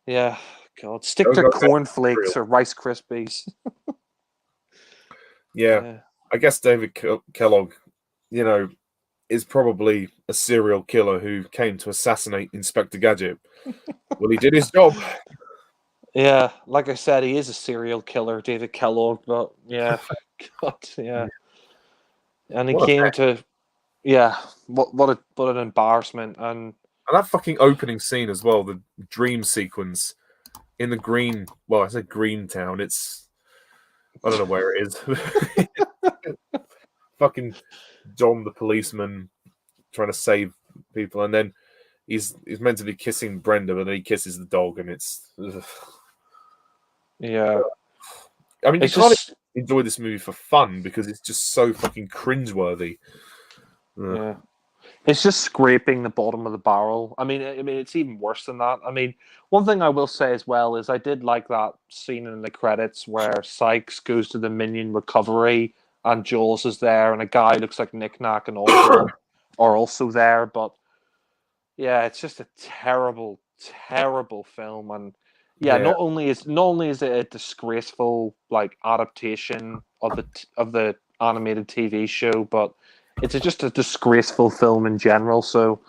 God, stick to cornflakes or Rice Krispies. Yeah, I guess David Kellogg, is probably a serial killer who came to assassinate Inspector Gadget. Well, he did his job. Yeah, like I said, he is a serial killer, David Kellogg. But God, and he came to Yeah, what an embarrassment. And that fucking opening scene as well, the dream sequence in the green. Well, I said green town. I don't know where it is. Fucking John the policeman trying to save people, and then he's meant to be kissing Brenda, but then he kisses the dog, and it's. yeah. I mean, you It's can't just enjoy this movie for fun because it's just so fucking cringeworthy. yeah. It's just scraping the bottom of the barrel. I mean, it's even worse than that. I mean, one thing I will say as well is I did like that scene in the credits where Sykes goes to the Minion recovery and Jaws is there, and a guy who looks like Nick Nack and also are also there. But yeah, it's just a terrible, terrible film. And yeah, not only is it a disgraceful like adaptation of the animated TV show, but it's just a disgraceful film in general. So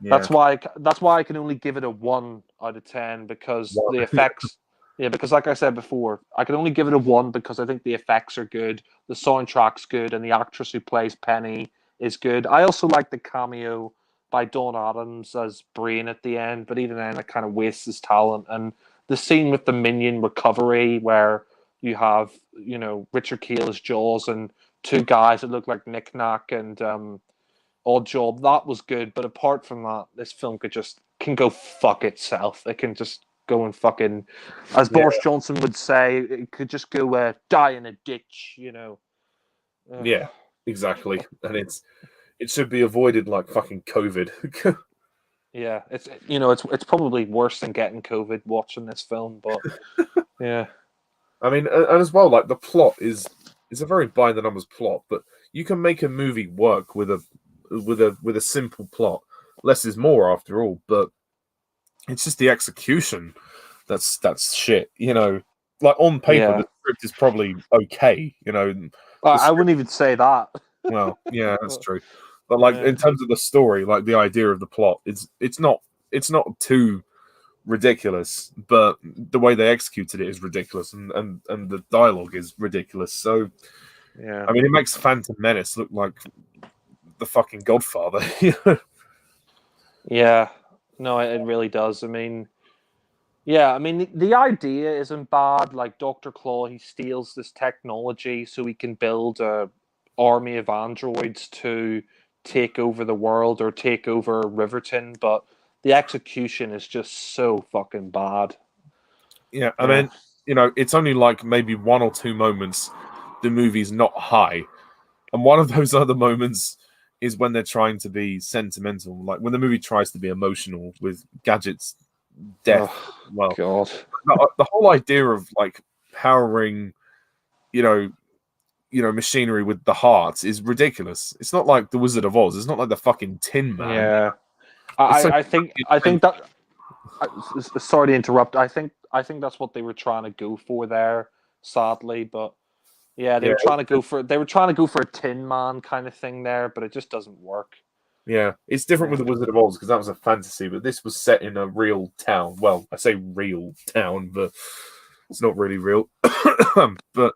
that's why I can only give it a 1 out of 10 because the effects. Yeah, because like I said before, I can only give it a 1 because I think the effects are good, the soundtrack's good, and the actress who plays Penny is good. I also like the cameo by Dawn Adams as Brain at the end, but even then, it kind of wastes his talent. And the scene with the Minion recovery, where you have Richard Kiel as Jaws and two guys that look like Nick Nack and Odd Job, that was good. But apart from that, this film can go fuck itself. It can just go and fucking, as Boris Johnson would say, it could just go die in a ditch. Yeah, exactly, and it should be avoided like fucking COVID. Yeah, it's probably worse than getting COVID watching this film, but yeah. I mean, and as well, like the plot is a very by the numbers plot, but you can make a movie work with a simple plot. Less is more, after all. But it's just the execution that's shit. Like on paper, the script is probably okay. I wouldn't even say that. Well, yeah, that's true. But like in terms of the story, like the idea of the plot, it's not too ridiculous, but the way they executed it is ridiculous, and the dialogue is ridiculous. So, yeah, I mean, it makes Phantom Menace look like the fucking Godfather. Yeah, no, it really does. I mean, yeah, I mean the idea isn't bad. Like Dr. Claw, he steals this technology so he can build a army of androids to take over the world or take over Riverton, but the execution is just so fucking bad. Yeah, I mean, it's only like maybe 1 or 2 moments the movie's not high, and one of those other moments is when they're trying to be sentimental, like when the movie tries to be emotional with Gadget's death. Oh, well, God, the whole idea of like powering, machinery with the heart is ridiculous. It's not like the Wizard of Oz. It's not like the fucking Tin Man. Yeah, I think that. Sorry to interrupt. I think that's what they were trying to go for there. Sadly, but yeah, they were trying to go for a Tin Man kind of thing there, but it just doesn't work. Yeah, it's different with the Wizard of Oz because that was a fantasy, but this was set in a real town. Well, I say real town, but it's not really real. But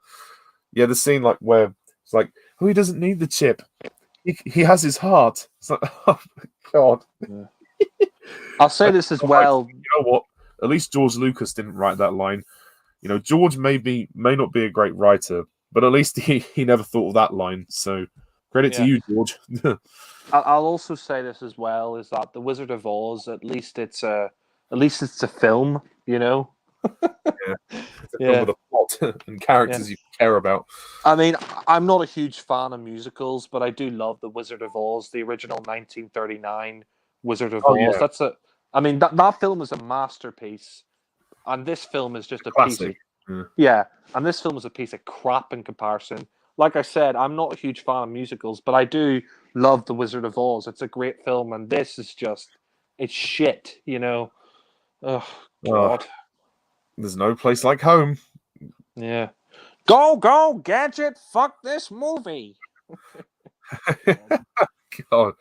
yeah, the scene like where it's like, oh, he doesn't need the chip. He has his heart. It's like, oh my God. Yeah. I'll say this as well. You know what? At least George Lucas didn't write that line. George may not be a great writer, but at least he never thought of that line. So credit to you, George. I'll also say this as well: is that the Wizard of Oz? At least it's a film, Yeah, it's a film with a plot and characters you care about. I mean, I'm not a huge fan of musicals, but I do love the Wizard of Oz, the original 1939 Wizard of Oz. Yeah. I mean, that film is a masterpiece, and this film is just a classic. piece of and this film is a piece of crap in comparison. Like I said, I'm not a huge fan of musicals, but I do love The Wizard of Oz. It's a great film, and this is it's shit, Oh, God. There's no place like home. Yeah. Go, Gadget, fuck this movie. God.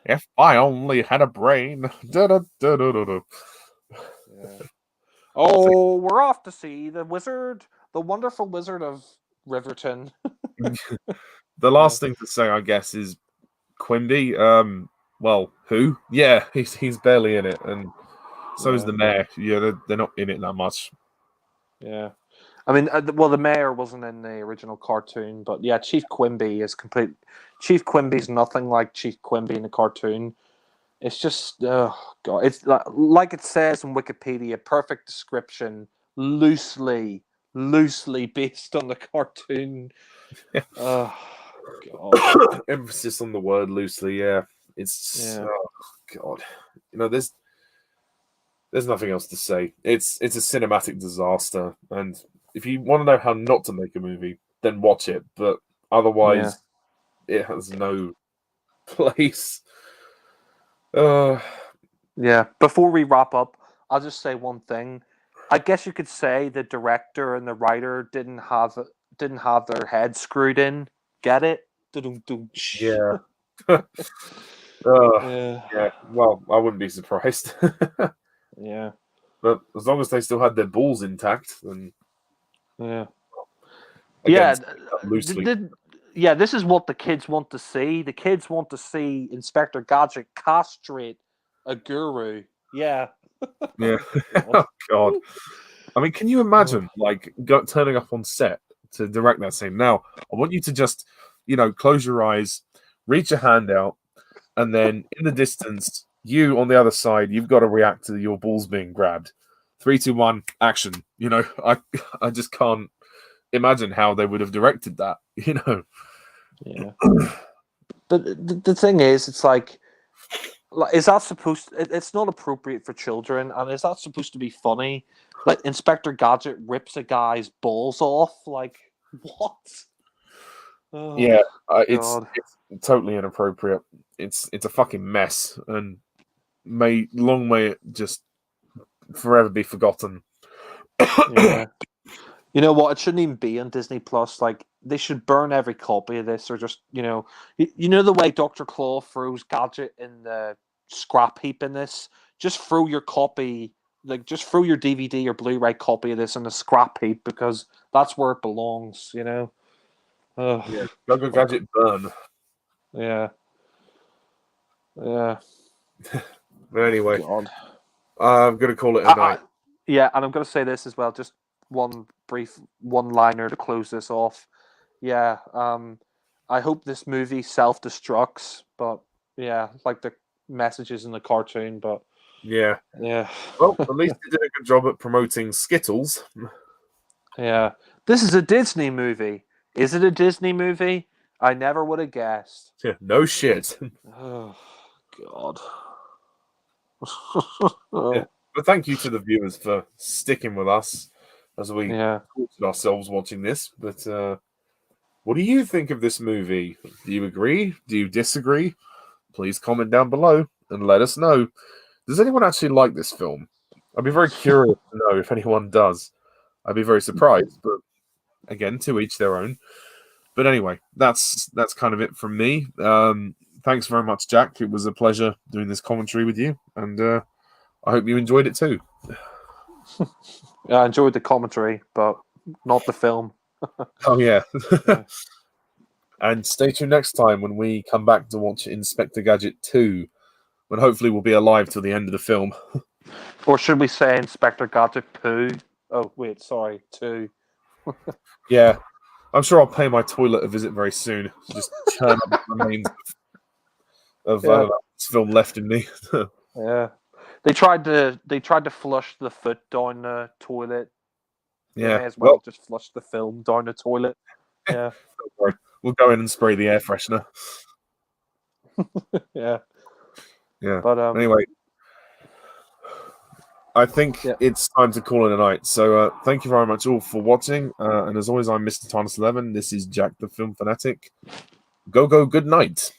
If I only had a brain. Da-da, da-da-da-da. Yeah. Oh, we're off to see the wonderful wizard of Riverton. The last thing to say, I guess, is Quimby. Well, who? Yeah, he's barely in it, and so is the mayor. Yeah, they're not in it that much. Yeah. I mean, well, the mayor wasn't in the original cartoon, but yeah, Chief Quimby is complete. Chief Quimby's nothing like Chief Quimby in the cartoon. It's just, oh god, it's like it says in Wikipedia, perfect description, loosely based on the cartoon. Oh god, Emphasis on the word loosely. Yeah, it's oh god. You know, there's nothing else to say. It's a cinematic disaster, and if you want to know how not to make a movie, then watch it. But otherwise, it has no place. Yeah. Before we wrap up, I'll just say one thing. I guess you could say the director and the writer didn't have their head screwed in. Get it? Yeah. Yeah. Yeah. Well, I wouldn't be surprised. Yeah. But as long as they still had their balls intact, then Yeah. again, Yeah. loosely. Yeah, this is what the kids want to see. The kids want to see Inspector Gadget castrate a guru. Yeah. Yeah. Oh god. I mean, can you imagine turning up on set to direct that scene? Now, I want you to just, close your eyes, reach your hand out, and then in the distance, you on the other side, you've got to react to your balls being grabbed. 3, 2, 1, action. I just can't imagine how they would have directed that. Yeah. But the thing is, it's like, is that supposed? It's not appropriate for children, and is that supposed to be funny? Like Inspector Gadget rips a guy's balls off. Like what? Oh, yeah, it's God. totally inappropriate. It's a fucking mess, and may it just forever be forgotten. Yeah. You know what? It shouldn't even be on Disney Plus. Like they should burn every copy of this, or just you know the way Dr. Claw throws Gadget in the scrap heap in this. Just throw your copy, just throw your DVD or Blu-ray copy of this in the scrap heap because that's where it belongs. Ugh. Yeah, Go Gadget burn. Yeah. Yeah. But anyway, God. I'm gonna call it a night. Yeah, and I'm gonna say this as well. Just one brief one-liner to close this off. Yeah. I hope this movie self-destructs, but yeah, like the messages in the cartoon, but Yeah. yeah. Well, at least they did a good job at promoting Skittles. Yeah. This is a Disney movie. Is it a Disney movie? I never would have guessed. Yeah, no shit. Oh, God. Yeah. But thank you to the viewers for sticking with us as we tortured ourselves watching this. But what do you think of this movie? Do you agree? Do you disagree? Please comment down below and let us know. Does anyone actually like this film? I'd be very curious to know if anyone does. I'd be very surprised, but again, to each their own. But anyway, that's kind of it from me. Thanks very much, Jack. It was a pleasure doing this commentary with you, and I hope you enjoyed it too. Yeah, I enjoyed the commentary, but not the film. Oh yeah. And stay tuned next time when we come back to watch Inspector Gadget 2, when hopefully we'll be alive till the end of the film. Or should we say Inspector Gadget Poo? Oh wait, sorry, 2. Yeah. I'm sure I'll pay my toilet a visit very soon. Just churn up the remains of this film left in me. Yeah. They tried to flush the foot down the toilet. Yeah. They may as well just flush the film down the toilet. Yeah. Don't worry. We'll go in and spray the air freshener. Yeah. Yeah. But anyway, I think it's time to call it a night. So thank you very much all for watching. And as always, I'm Mr. Tarnus11. This is Jack the Film Fanatic. Go, good night.